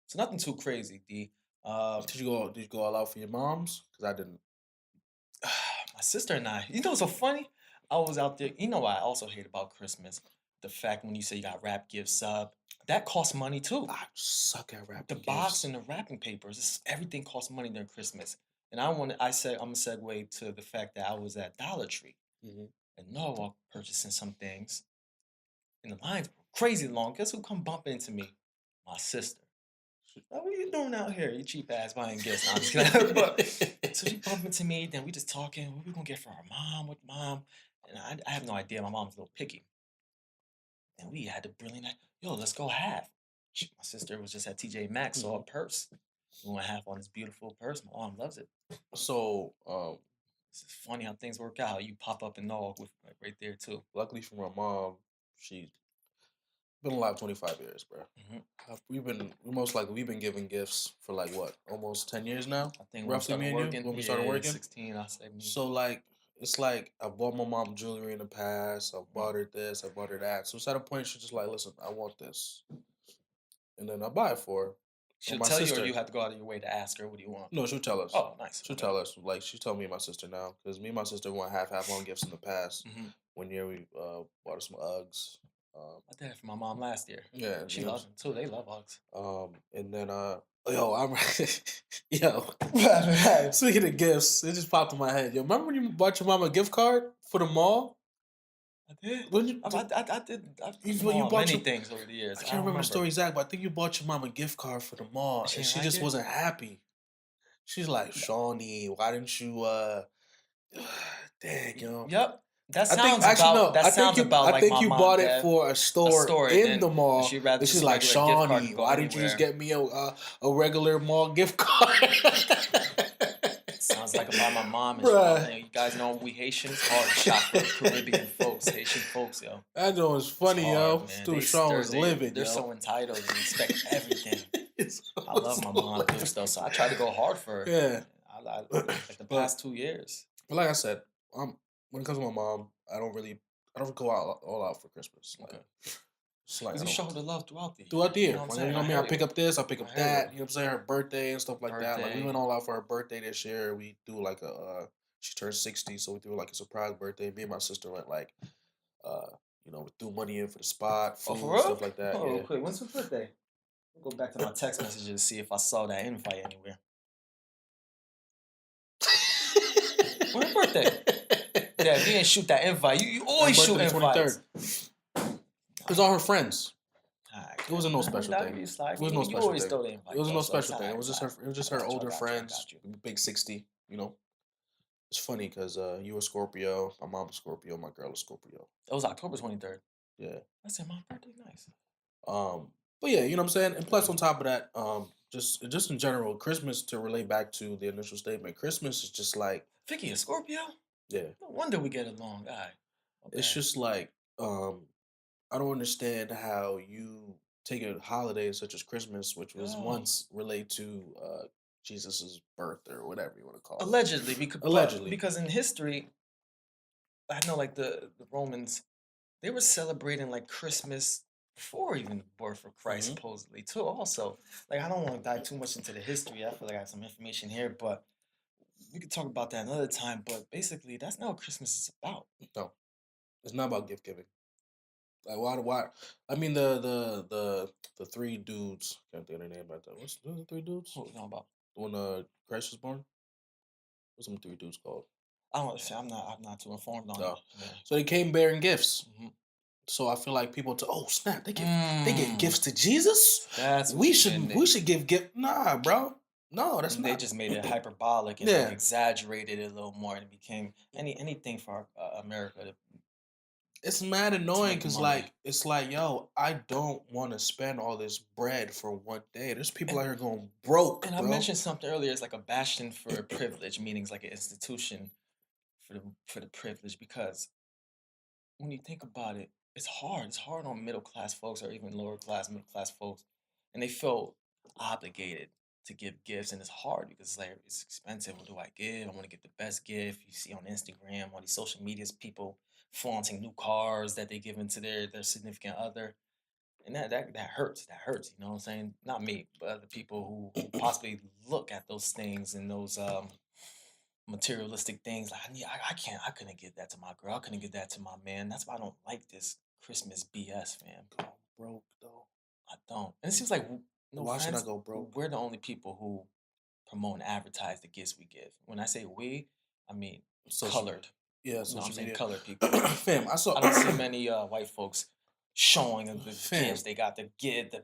So nothing too crazy, D. Um, Did you go all out for your moms? Because I didn't. my sister and I, what's so funny? I was out there. You know what I also hate about Christmas? The fact when you say you got wrap gifts up, that costs money too. I suck at The wrapping box gifts. and the wrapping papers, everything costs money during Christmas. And I said I'm gonna segue to the fact that I was at Dollar Tree. Hmm. And Norwalk purchasing some things, and the lines were crazy long. Guess who come bumping into me? My sister. Like, what are you doing out here? You cheap ass buying gifts. Nah, I'm just kidding. But so she bumped into me. Then we just talking. What we gonna get for our mom? What mom? And I have no idea. My mom's a little picky. And we had the brilliant, yo, let's go half. My sister was just at TJ Maxx, saw a Mhm. purse. We went half on this beautiful purse. My mom loves it. So, It's just funny how things work out. You pop up in Norwalk with like right there too. luckily for my mom, she's been alive 25 years, bro. Hmm. We've been giving gifts for like what, almost 10 years now, I think when we roughly, started me and you, working, when we started yeah, working. 16, I say me. So like, it's like I bought my mom jewelry in the past. I Mhm. bought her this. I bought her that. So it's at a point she's just like, listen, I want this, and then I buy it for her. Or She'll my tell you, or sister. you have to go out of your way to ask her, what do you want? No, she'll tell us. Oh, nice. She'll Okay. tell us. Like she told me and my sister now, because me and my sister went half on gifts in the past. Hmm. One year we bought her some Uggs. I did it for my mom last year. Yeah, She you know. loves them too. They love Uggs. And then yo, I'm yo. Right. Speaking of gifts, it just popped in my head. Yo, remember when you bought your mom a gift card for the mall? I did. When you I did. I've given my you mom bought many your things over the I years. I can't don't remember the remember. story exact, but I think you bought your mom a gift card for the mall, She and didn't she like just it. wasn't happy. She's like, Shawnee, why didn't you dang, yo. Yep. That I think sounds actually about no. that sounds about I like think my you mom, bought it dad. for a A store store, in the and mall. she'd rather And she's just a like, regular gift card Shawnee, to go why didn't you just anywhere. get me a regular mall gift card? Sounds like about my mom and Bruh. you guys know we Haitians hard to shop for Caribbean folks, Haitian folks, yo. That joint was It's funny, hard, yo. man. Dude, Sean was livid, They're yo. so entitled and expect everything. It I love was my mom gifts though, hilarious. so I try to go hard for her. Yeah. Like the but past 2 years. but like I said, when it comes to my mom, I don't go out all out for Christmas. Like Okay. it's like Because I you don't show her the love throughout the year. throughout the You know year. what I'm Like, you saying? know what I I mean? hear I'll you. pick up this, I'll pick I up hear you. that. You know what I'm saying? Her birthday and stuff like that. Like we Birthday. went all out for her birthday this year. We do like a she turned 60, so we threw like a surprise birthday. Me and my sister went like uh we threw money in for the spot, Oh, for food, real? stuff like that. Oh, real Yeah. quick. When's her birthday? I'll go back to my text messages to see if I saw that invite anywhere. When her birthday? Yeah, if you didn't shoot that invite, you Her always birthday shoot the invites. 23rd. It was all her friends. Alright, It wasn't no I'll special thing. give you a slide. It was no You special always thing. throw the It invite wasn't though, no so it's special all thing. right. It was It's all just right. her. It was just I her got you. I older got you. I friends, got you. big 60. It's funny because you a Scorpio, my mom's a Scorpio, my girl is Scorpio. It was October 23rd. Yeah. I said my birthday, nice. Um, but yeah, you know what I'm saying? And plus on top of that, just in general, Christmas to relate back to the initial statement, Christmas is just like, Vicky, a Scorpio? yeah, No wonder we get along. All right. it's Okay. just like, I don't understand how you take a holiday such as Christmas, which was Yo. once related to Jesus's birth or whatever you want to call it. Allegedly, Allegedly. because in history, I know like the Romans, they were celebrating like Christmas before even the birth of Christ, Hmm. supposedly too. Also, like I don't want to dive too much into the history. I feel like I have some information here, but we could talk about that another time. But basically, that's not what Christmas is about. No, it's not about gift giving. Like why? I mean the three dudes. Can't think of their name right there. What's the three dudes? What we talking about? When Christ was born. What's them three dudes called? I don't. See, I'm not too informed on it. No. Yeah. So they came bearing gifts. Hmm. So I feel like people oh snap, they give Mm, gifts to Jesus. that's what you did. We should give gift. Nah, bro. No, that's And they not. just made it hyperbolic and like Yeah, exaggerated it a little more, and it became anything for America it's mad to annoying make because money. like it's like yo, I don't want to spend all this bread for one day. There's people out And here going broke, and I bro. mentioned something earlier. It's like a bastion for privilege, meaning it's like an institution for the privilege. Because when you think about it, it's hard. It's hard on middle class folks or even lower class, middle class folks, and they feel obligated to give gifts, and it's hard because it's like it's expensive. What do I give? I want to get the best gift. You see on Instagram, all these social medias, people flaunting new cars that they give into their significant other, and that hurts. That hurts. You know what I'm saying? Not me, but other people who possibly look at those things and those materialistic things. Like I couldn't give that to my girl. I couldn't give that to my man. That's why I don't like this Christmas BS, fam. Go broke though. I don't. And it seems like no Why should I offense, go broke? we're the only people who promote and advertise the gifts we give. When I say we, I mean Social colored. Yeah, No, I'm social saying media. colored people. Fam, I saw I don't see many white folks showing the fam, gifts. They got the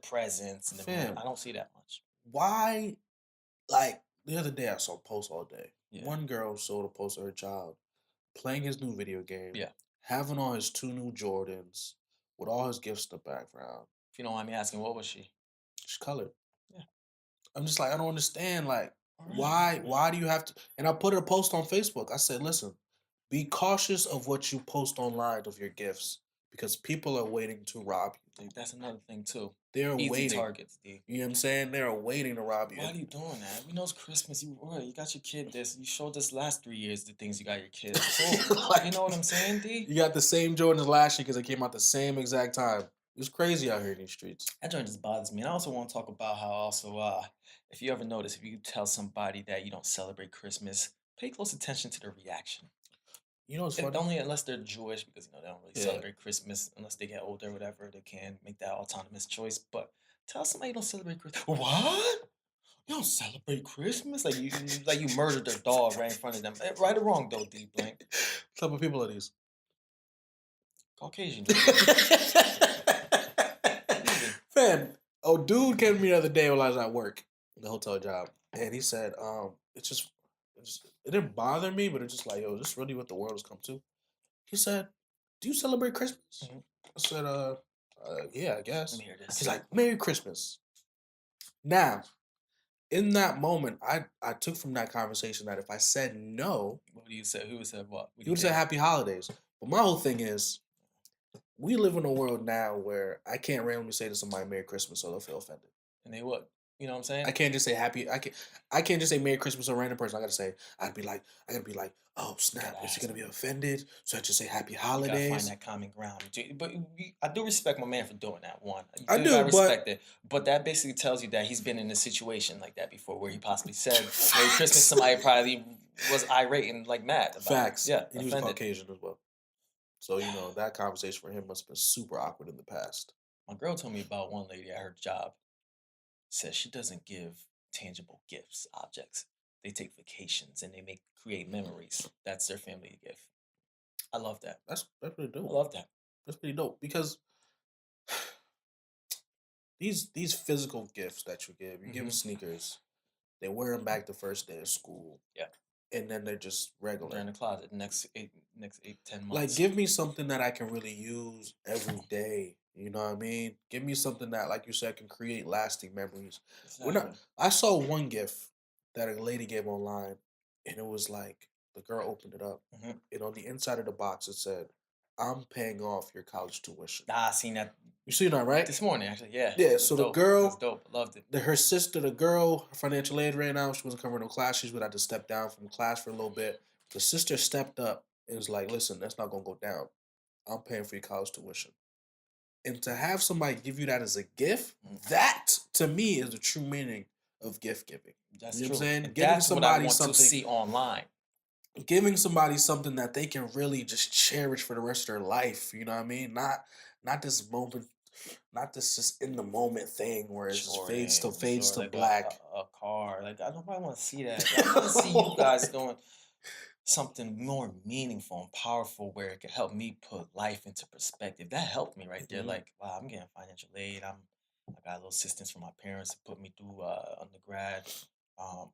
presents and fam. I don't see that much. Why? Like the other day, I saw posts all day. Yeah. One girl showed a post of her child playing his new video game, Yeah. having on his 2 new Jordans with all his gifts in the background. If you don't mind me asking, what was she? She's colored. Yeah. I'm just like, I don't understand. Like, All right, why? all right. Why do you have to? And I put a post on Facebook. I said, listen, be cautious of what you post online of your gifts because people are waiting to rob you. Like, that's another thing too. They're Easy waiting. targets, D. You know what I'm saying? They're waiting to rob you. Why are you doing that? We know it's Christmas. You got your kid this. You showed us last 3 years the things you got your kid. Cool. Like, You know what I'm saying, D? You got the same Jordans last year because they came out the same exact time. It's crazy out here in these streets. That joint just bothers me. And I also want to talk about how also if you ever notice, if you tell somebody that you don't celebrate Christmas, pay close attention to their reaction. You know what's funny? Only unless they're Jewish, because you know they don't really Yeah. celebrate Christmas unless they get older or whatever. They can make that autonomous choice. But tell somebody you don't celebrate Christmas. What? You don't celebrate Christmas? Like you murdered their dog right in front of them. Right or wrong though, D Blank. What type of people are these? Caucasian. Fam, oh dude came to me the other day while I was at work, the hotel job, and he said, it didn't bother me, but it's just like, yo, is this really what the world has come to? He said, do you celebrate Christmas? Mhm. I said, yeah, I guess. Let me hear this. He's like, Merry Christmas. Now, in that moment, I took from that conversation that if I said no, What do you say? Who said what? he would say Happy Holidays. But my whole thing is, we live in a world now where I can't randomly say to somebody Merry Christmas so they'll feel offended. And they what? You know what I'm saying? I can't just say happy. I can't just say Merry Christmas to a random person. I gotta be like, oh snap, is he gonna be offended? So I just say Happy You gotta find Holidays. that common ground. But I do respect my man for doing that. One, I do, gotta but respect it. But that basically tells you that he's been in a situation like that before, where he possibly said Merry Christmas. Somebody probably was irate and like mad about facts. it. Yeah, And he was offended. Caucasian as well. So you know that conversation for him must have been super awkward in the past. My girl told me about one lady at her job. Says she doesn't give tangible gifts, objects. They take vacations and they create memories. That's their family gift. I love that. That's pretty dope. I love that. That's pretty dope because these physical gifts that you give Mhm. them sneakers, they wear them back the first day of school. Yeah. And then they're just regular. They're in the closet next 8-10 months. Like, give me something that I can really use every day. You know what I mean? Give me something that, like you said, can create lasting memories. Exactly. I saw one gift that a lady gave online, and it was like the girl opened it up, Mhm. and on the inside of the box it said, "I'm paying off your college tuition." I seen that You seen that, right? this morning, actually. Yeah. Yeah. It was So the dope. It girl, was dope. I loved it. her sister, the girl, her financial aid right now, she wasn't covering no class. She's would have to step down from class for a little bit. The sister stepped up and was like, listen, that's not gonna go down. I'm paying for your college tuition. And to have somebody give you that as a gift, that to me is the true meaning of gift giving. That's You know true. what I'm saying? And Giving that's what I somebody want something, to see online. giving somebody something that they can really just cherish for the rest of their life. You know what I mean? Not this moment, not this just in the moment thing where it just fades to like black. a car. Like I don't want to see that. I want to see you guys doing something more meaningful and powerful where it could help me put life into perspective. That helped me right there. Mhm. Like, wow, I'm getting financial aid. I got a little assistance from my parents to put me through undergrad. I'm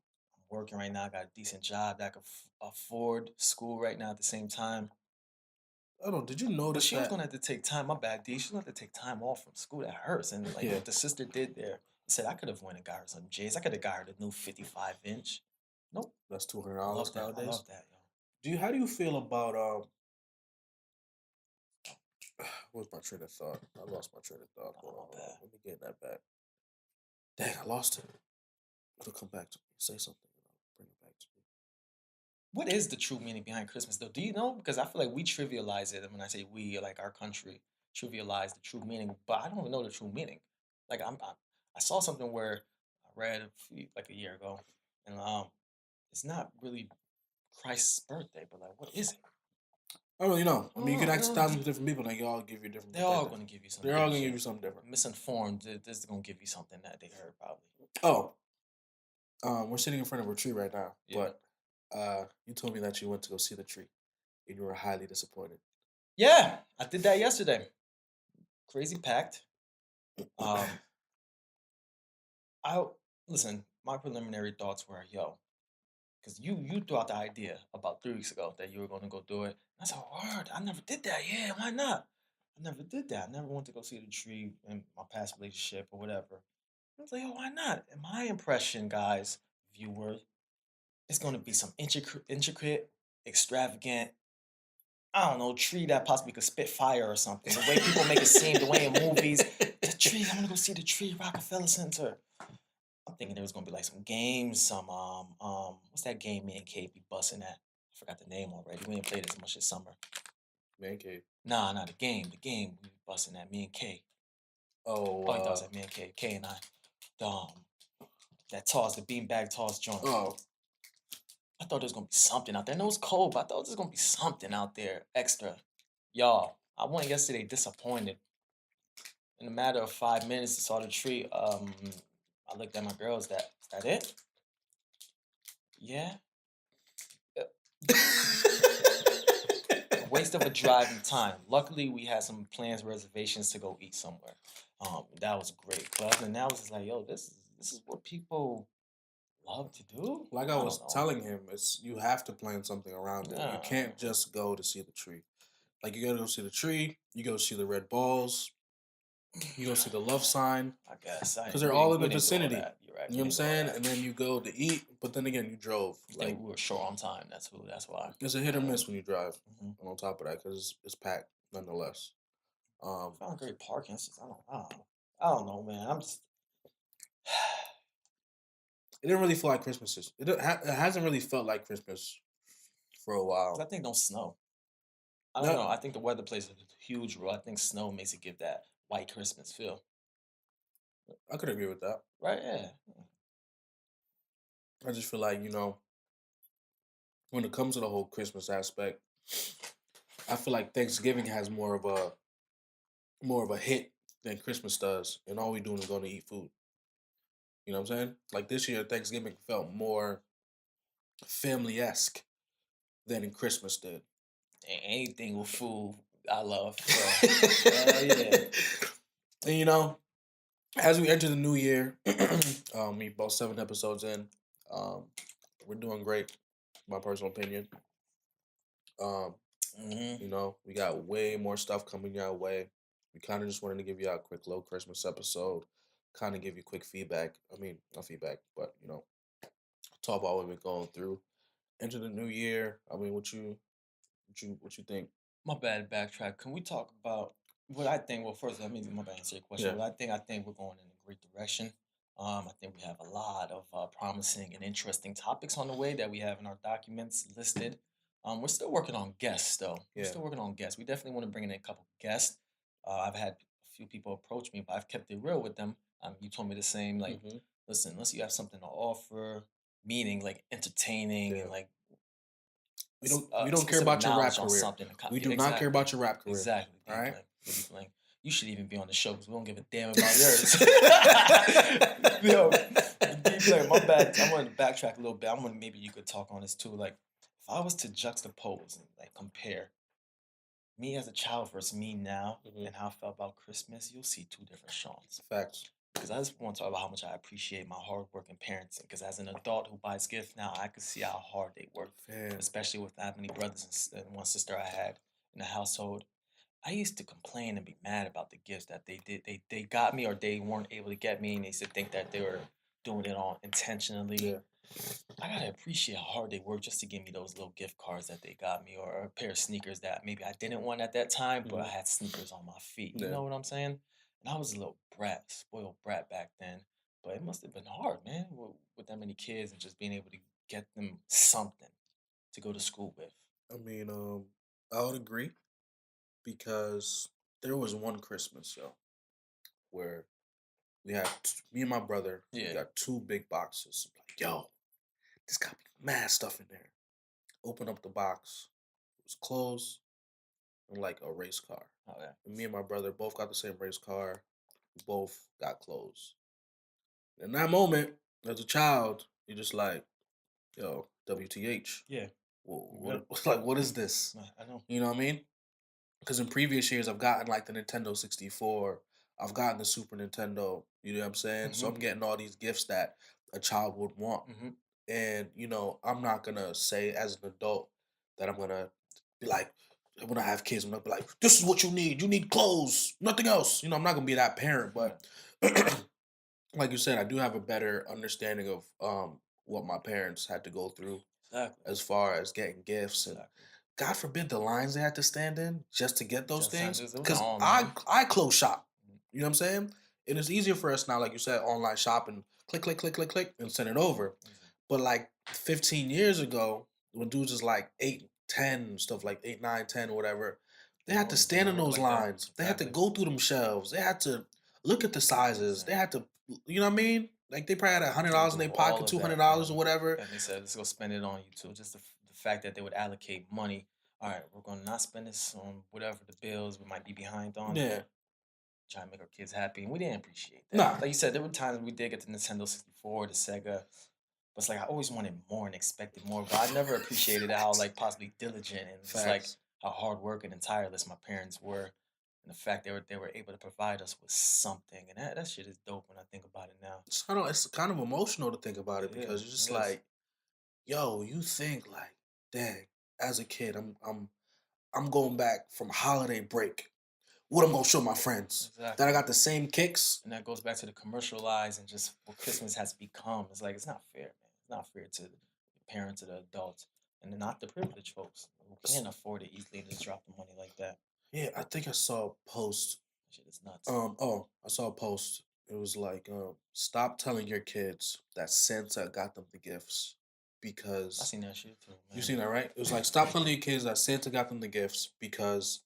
working right now. I got a decent job that I could afford school right now at the same time. I don't know. Did you But notice she was that? gonna have to take time. My bad, D. She's gonna have to take time off from school. That hurts. And like Yeah. what the sister did there, said I could have went and got her some J's. I could have got her the new 55-inch. Nope. That's $200 I love that. I nowadays. love that, yo. How do you feel about what's my train of thought? I lost my train of thought. Hold on, hold on. Let me get that back. Dang, I lost it. It'll come back to me. Say something and I'll bring it back to me. What is the true meaning behind Christmas, though? Do you know? Because I feel like we trivialize it. And when I say we, like our country, trivialize the true meaning, but I don't know the true meaning. Like I saw something where I read like a year ago, and it's not really Christ's birthday, but like, what is it? I don't really know. I mean, you can I ask don't know. thousands of different people, and they all give you different. They're all going to give you something. They're all going to give you something different. Misinformed. This is going to give you something that they heard probably. Oh, we're sitting in front of a tree right now, Yeah. but you told me that you went to go see the tree. and you were highly disappointed. Yeah, I did that yesterday. Crazy packed. Um, I listen. My preliminary thoughts were, yo, because you threw out the idea about 3 weeks ago that you were going to go do it. I said, word, I never did that. Yeah, why not? I never did that. I never went to go see the tree in my past relationship or whatever. I was like, yo, why not? And my impression, guys, viewers, it's going to be some intricate, extravagant, I don't know, tree that possibly could spit fire or something. The way people make it seem, the way in movies, the tree, I'm gonna go see the tree, Rockefeller Center. I'm thinking there was gonna be like some games, some what's that game me and Kate be busting at? I forgot the name already. We ain't played as much this summer. Man cave. Nah, the game we be busting at me and Kay. Oh, Oh, he does at me and Kay. Kay and I. That toss, the beanbag toss joint. oh, I thought there was gonna be something out there. I know it's cold, but I thought there was gonna be something out there extra. Y'all, I went yesterday disappointed. In a matter of 5 minutes, I saw the tree. I looked at my girls. Is that it? Yeah. A waste of a driving time. Luckily, we had some plans, reservations to go eat somewhere. That was great. But other than that, I was just like, yo, this is what people love to do. like I I was don't know. telling him, it's you have to plan something around it. You Yeah, can't just go to see the tree. Like you gotta go see the tree. You go see the red balls. You go see the love sign I guess because they're all in the we didn't do all vicinity. that. You're right. You We know what I'm didn't do all saying? that. And then you go to eat, but then again, you drove. I Like think we were short on time. That's why. it's a hit or miss when you drive. Mhm. And on top of that, because it's packed nonetheless. Found great parking. It's just, I don't know, man. I'm just. It didn't really feel like Christmas. It hasn't really felt like Christmas for a 'Cause I while. think don't snow. I don't No, know. I think the weather plays a huge role. I think snow makes it give that white Christmas feel. I could agree with that. Right? Yeah. I just feel like when it comes to the whole Christmas aspect, I feel like Thanksgiving has more of a hit than Christmas does, and all we doing is going to eat food. You know what I'm saying? Like this year, Thanksgiving felt more family esque than Christmas did. Anything with food, I love. So hell yeah. And as we enter the new year, we about 7 episodes in. Um, we're doing great, my personal opinion. Um, Hmm. we got way more stuff coming our way. We kind of just wanted to give you a quick little Christmas episode, kind of give you quick feedback. I mean, not feedback, but talk about what we've been going through. Enter the new year. I mean, what you think? My bad, backtrack. Can we talk about what I think? Well, first, let me my bad answer your question. Yeah. What I think we're going in a great direction. I think we have a lot of promising and interesting topics on the way that we have in our documents listed. We're still working on guests, though. We're Yeah. still working on guests. We definitely want to bring in a couple guests. I've had a few people approach me, but I've kept it real with them. You told me the same. Like, Hmm. listen, unless you have something to offer, meaning like entertaining and Yeah. like We don't care specific about your knowledge rap on career. something. We Yeah, do not care exactly. about your rap career. Exactly. All D right. Blank. D Blank. You should even be on the show because we don't give a damn about yours. Yo, D Blank, my bad. I wanted to backtrack a little bit. Maybe you could talk on this too. Like, if I was to juxtapose and like compare me as a child versus me now Hmm. and how I felt about Christmas, you'll see two different Shawns. Facts. Because I just want to talk about how much I appreciate my hardworking parents. Because as an adult who buys gifts now, I can see how hard they work, Fam. especially with how many brothers and one sister I had in the household. I used to complain and be mad about the gifts that they did. They got me or they weren't able to get me, and they used to think that they were doing it all intentionally. Yeah. I gotta appreciate how hard they worked just to give me those little gift cards that they got me, or a pair of sneakers that maybe I didn't want at that time, but I Hmm. had sneakers on my feet. You Yeah. know what I'm saying? And I was a little brat, spoiled brat back then. But it must have been hard, man, with that many kids and just being able to get them something to go to school with. I mean, I would agree because there was one Christmas, where me and my brother, we Yeah. got two big boxes. I'm like, yo, this got me mad stuff in there. Open up the box. It was clothes and like a race car. Oh yeah. And me and my brother both got the same race car. We both got clothes. In that moment, as a child, you're just like, yo, WTH. Yeah. Yeah. what is this? I know. You know what I mean? Because in previous years, I've gotten like the Nintendo 64, I've gotten the Super Nintendo. You know what I'm saying? So I'm getting all these gifts that a child would want. Mm-hmm. And I'm not gonna say as an adult that I'm gonna be like, when I have kids, I'm gonna be like, this is what you need. You need clothes, nothing else. I'm not gonna be that parent, Right. but like you said, I do have a better understanding of what my parents had to go through Exactly. as far as getting gifts, and Exactly. God forbid the lines they had to stand in just to get those Just send things. this. It was Because all, I man. I close shop. You know what I'm saying? And it's easier for us now, like you said, online shopping, click, click, click, click, click, and send it over. Easy. But like 15 years ago, when dudes was like 8, 10, stuff like 8, 9, 10, or whatever, they had to stand Didn't in work those like that. lines. They had to Exactly. go through them shelves. They had to look at the sizes. They Exactly. had to, you know what I mean? Like they probably had They would $100 in do their all pocket, of that, $200 or fam. whatever. And they said, let's go spend it on you too. Just the fact that they would allocate money. All right, we're going to not spend this on whatever the bills we might be behind on. Yeah. Trying to make our kids happy. And we didn't appreciate that. Nah. Like you said, there were times we did get the Nintendo 64, the Sega. But it's like I always wanted more and expected more. But I never appreciated how like possibly diligent and just like Facts. how hardworking and tireless my parents were. And the fact they were able to provide us with something. And that shit is dope when I think about it now. It's kind of emotional to think about it, It because is. it's just It is. like, yo, you think like, dang, as a kid, I'm going back from holiday break. What I'm gonna show my friends? That I Exactly. got the same kicks. And that goes back to the commercialized and just what Christmas has become. It's like it's not fair, man. It's not fair to the parents or the adults, and then not the privileged folks who can't afford it easily and just drop the money like that. Yeah, I think I saw a post. That shit is nuts. I saw a post. It was like, stop telling your kids that Santa got them the gifts, I because seen that shit too, you man. seen that, right? It was like, stop telling your kids that Santa got them the gifts, because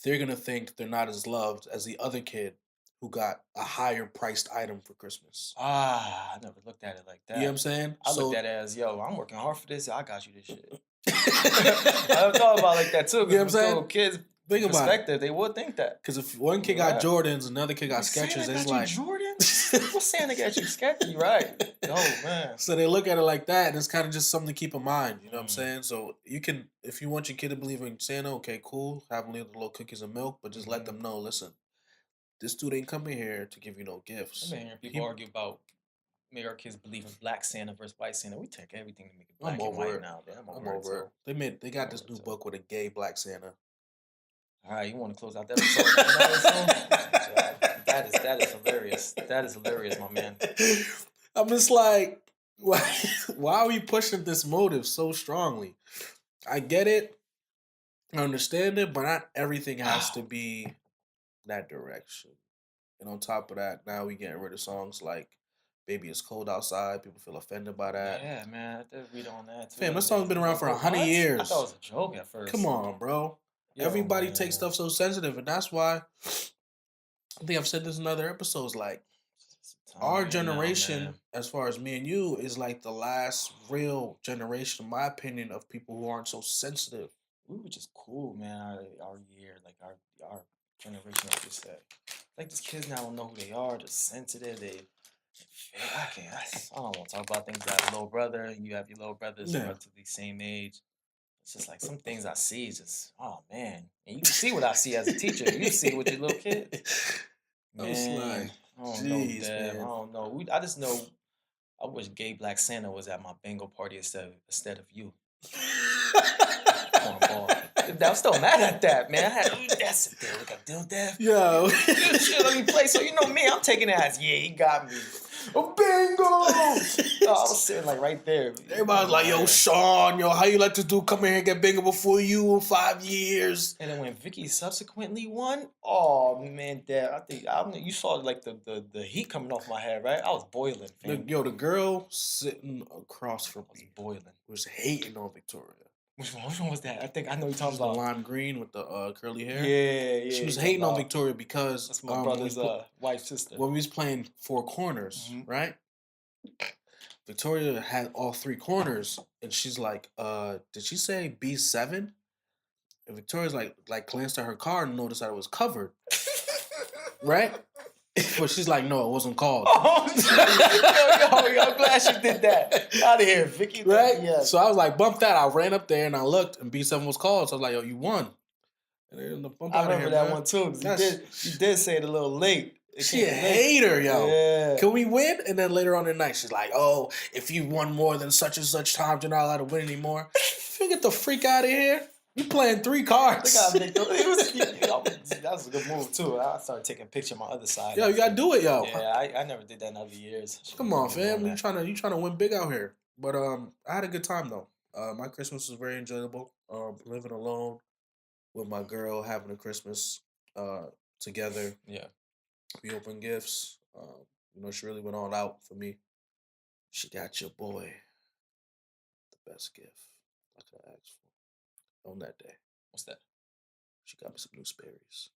they're gonna think they're not as loved as the other kid who got a higher priced item for Christmas. Ah, I never looked at it like You know what I'm that. saying? I looked So at it as, yo, I'm working hard for this. I got you this shit. you I never thought about it like that too, know because what I'm through saying? a kid's Think about it. perspective, they would think that. Because if one kid You're got right. Jordans, another kid got Like, Santa Skechers, it's got you like Jordans? What Santa got you Skechers? You right. Oh man. so they look at it like that, and it's kind of just something to keep in mind. You know what I'm Mm, saying? So you can, if you want your kid to believe in Santa, okay, cool, have them leave the little cookies and milk, but just let mm-hmm. them know, listen, this dude ain't coming here to give you no I've gifts. been hearing people He, argue about make our kids believe in black Santa versus white Santa. We take everything to make it I'm black and over white it. now. I'm I'm over it over it. too. They I'm got over this it new too. book with a gay black Santa. All right, you want to close out the episode? You know this soon? That is hilarious. That is hilarious, my man. I'm just like, why are we pushing this motive so strongly? I get it, I understand it, but not everything has to be that direction. And on top of that, now we getting rid of songs like "Baby It's Cold Outside." People feel offended by that. Yeah, man. I did read on that too. Fam, this That song's made been around for what? 100 I thought it years. was a joke at Come first. on, bro. Yo, Everybody takes man. stuff so sensitive, and that's why I think I've said this in other episodes. Like, It's the time our we in now, man. generation, as far as me and you, is like the last real generation, in my opinion, of people who aren't so sensitive. We were just cool, man. Our year, like our generation, like you said. Like these kids now don't know who they are. They're sensitive. I can't. I don't want to talk about things. You have a little brother, and you have your little brothers Yeah. relatively same age. It's just like some things I see is just, oh man. And you can see what I see as a teacher. You see it with your little kids. I was Man, like, I don't know, jeez, Dev. I man. don't know. I just know I wish gay black Santa was at my bingo party instead of you. Cornball. I'm still mad at that, man. That's a deal. Look at Dill Dev. Yo. Shit, let me play. So you know me, I'm taking it as, yeah, he got me. A bingo! I was sitting like right there. Everybody's like, yo, Shawn, yo, how you let this dude come in here and get bingo before you in 5 years? And then when Vicky subsequently won, oh man, Dad, you saw like the heat coming off my head, right? I was boiling, fam. The girl sitting across from I was me boiling. was hating on Victoria. Which one? Which one was that? I think I know you're talking She's the about. lime green with the curly hair. Yeah, She was you're talking hating on about. Victoria because That's my brother's wife's sister. when we was playing four corners, Mhm. right? Victoria had all three corners, and she's like, did she say B7? And Victoria's like glanced at her card and noticed that it was covered, right? But she's like, no, it wasn't called. Oh, yo, I'm glad she did that. Out of here, Vicky. Right? Yes. So I was like, bump that. I ran up there and I looked and B7 was called. So I was like, yo, you won. And then the bump I out of remember here, that man. one too, because you did say it a little late. It She a came late. hater, yo. Yeah. Can we win? And then later on in the night, she's like, oh, if you won more than such and such times, you're not allowed to win anymore. You get the freak out of here. You playing 3 cards. That was a good move too. I started taking a picture of my other side. Yo, you gotta do it, yo. Yeah, I never did that in other years. Come on, fam. You trying to win big out here. But I had a good time though. My Christmas was very enjoyable. Living alone with my girl, having a Christmas together. Yeah. We opened gifts. She really went all out for me. She got your boy the best gift I could have asked for on that day. What's that? She got me some new Sperry's.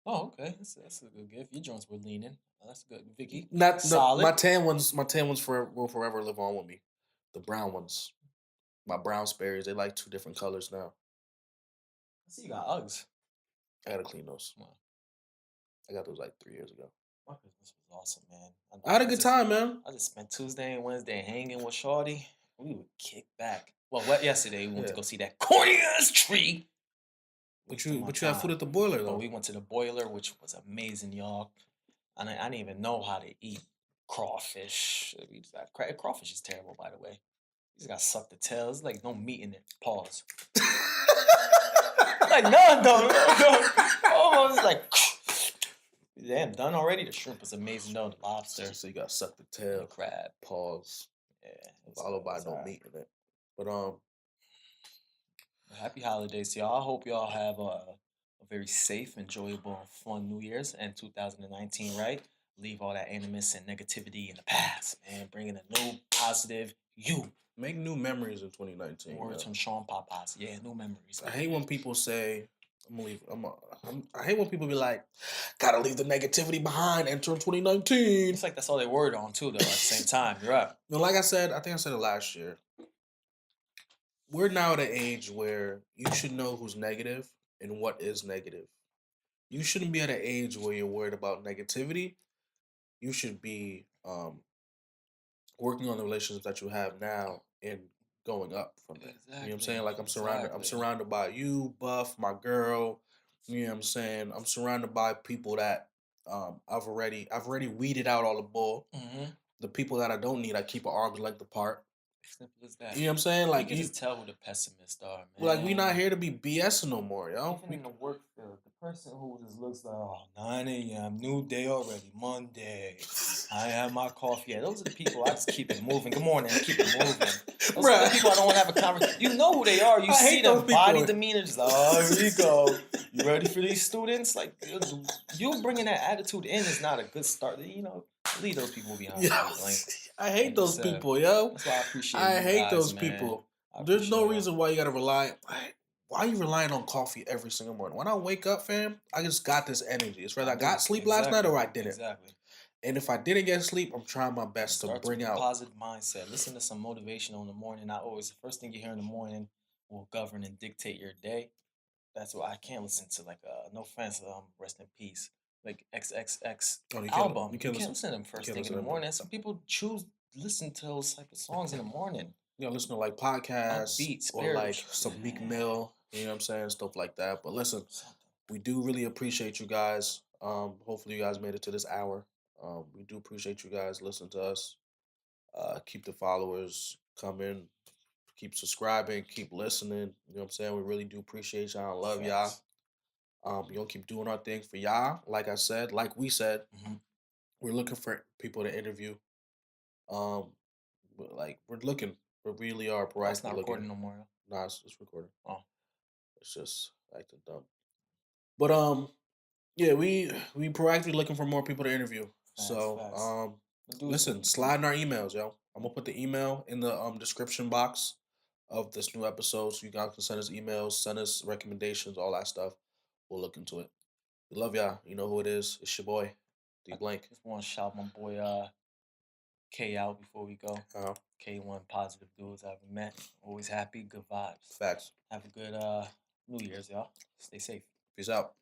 Oh, okay. That's a good gift. Your joints were leaning. That's good, Vicky. Solid. My tan ones will forever live on with me. The brown ones, my brown Sperry's. They like 2 different colors now. I see you got Uggs. I gotta clean those. I got those like 3 years ago. My Christmas was awesome, man. I had a good time, man. I just spent Tuesday and Wednesday hanging with Shawty. We would kick back. Well, yesterday we went to go see that corny ass tree. But you had food at the boiler though. Oh, we went to the boiler, which was amazing, y'all. And I didn't even know how to eat crawfish. Crawfish is terrible, by the way. You just got sucked the tail. It's like no meat in it. Pause. Like none, though. Almost like. Damn, done already. The shrimp was amazing though. The lobster. So you got sucked the tail. The crab. Pause. Yeah. Followed by no meat in it. But happy holidays to y'all. I hope y'all have a very safe, enjoyable, fun New Year's and 2019, right? Leave all that animus and negativity in the past, man. Bring in a new, positive you. Make new memories in 2019. Words from Shawn Papas. Yeah, new memories. I hate when people say, I hate when people be like, gotta leave the negativity behind, enter 2019. It's like that's all they word on, too, though, at the same time. You're right. No, like I said, I think I said it last year. We're now at an age where you should know who's negative and what is negative. You shouldn't be at an age where you're worried about negativity. You should be working on the relationships that you have now and going up from there. Exactly. You know what I'm saying? Like I'm surrounded by you, Buff, my girl. You know what I'm saying? I'm surrounded by people that I've already weeded out all the bull. Mm-hmm. The people that I don't need, I keep an arm's length apart. Simple as that. You know what I'm saying? Like you can just tell who the pessimists are, man. Like we not here to be BSing no more, yo. Even in the work field, the person who just looks like, oh, 9 a.m., new day already, Monday. I have my coffee. Yeah, those are the people I just keep it moving. Good morning, keep it moving. Those are the people I don't want to have a conversation. You know who they are. You see their body demeanor. Just like, oh, here we go. You ready for these students? Like, you bringing that attitude in is not a good start. You know, leave those people behind. I hate those people, yo. That's why I appreciate I hate guys, those man. people. There's no reason why you gotta rely. Why are you relying on coffee every single morning? When I wake up, fam, I just got this energy. It's whether I got sleep last night or I didn't. Exactly. And if I didn't get sleep, I'm trying my best to bring out positive mindset. Listen to some motivational in the morning. Not always the first thing you hear in the morning will govern and dictate your day. That's why I can't listen to no offense, rest in peace. Like XXX album. You can't listen to them first thing in the morning. Some people listen to those type of songs in the morning. You know, listen to like podcasts or like some Meek Mill, you know what I'm saying, stuff like that. But listen, we do really appreciate you guys. Hopefully you guys made it to this hour. We do appreciate you guys listening to us. Keep the followers coming. Keep subscribing. Keep listening. You know what I'm saying? We really do appreciate y'all. I love y'all. We're going to keep doing our thing for y'all. Like I said, like we said, we're looking for people to interview. We're looking. We really are proactively it's not recording no more. Nah, it's recording. Oh. It's just acting dumb. But yeah, we proactively looking for more people to interview. So listen, slide in our emails, yo. I'm gonna put the email in the description box of this new episode, so you guys can send us emails, send us recommendations, all that stuff. We'll look into it. We love y'all. You know who it is. It's your boy, D Blank. Just want to shout my boy K out before we go. K1 positive dudes I've met. Always happy, good vibes. Facts. Have a good New Year's, y'all. Stay safe. Peace out.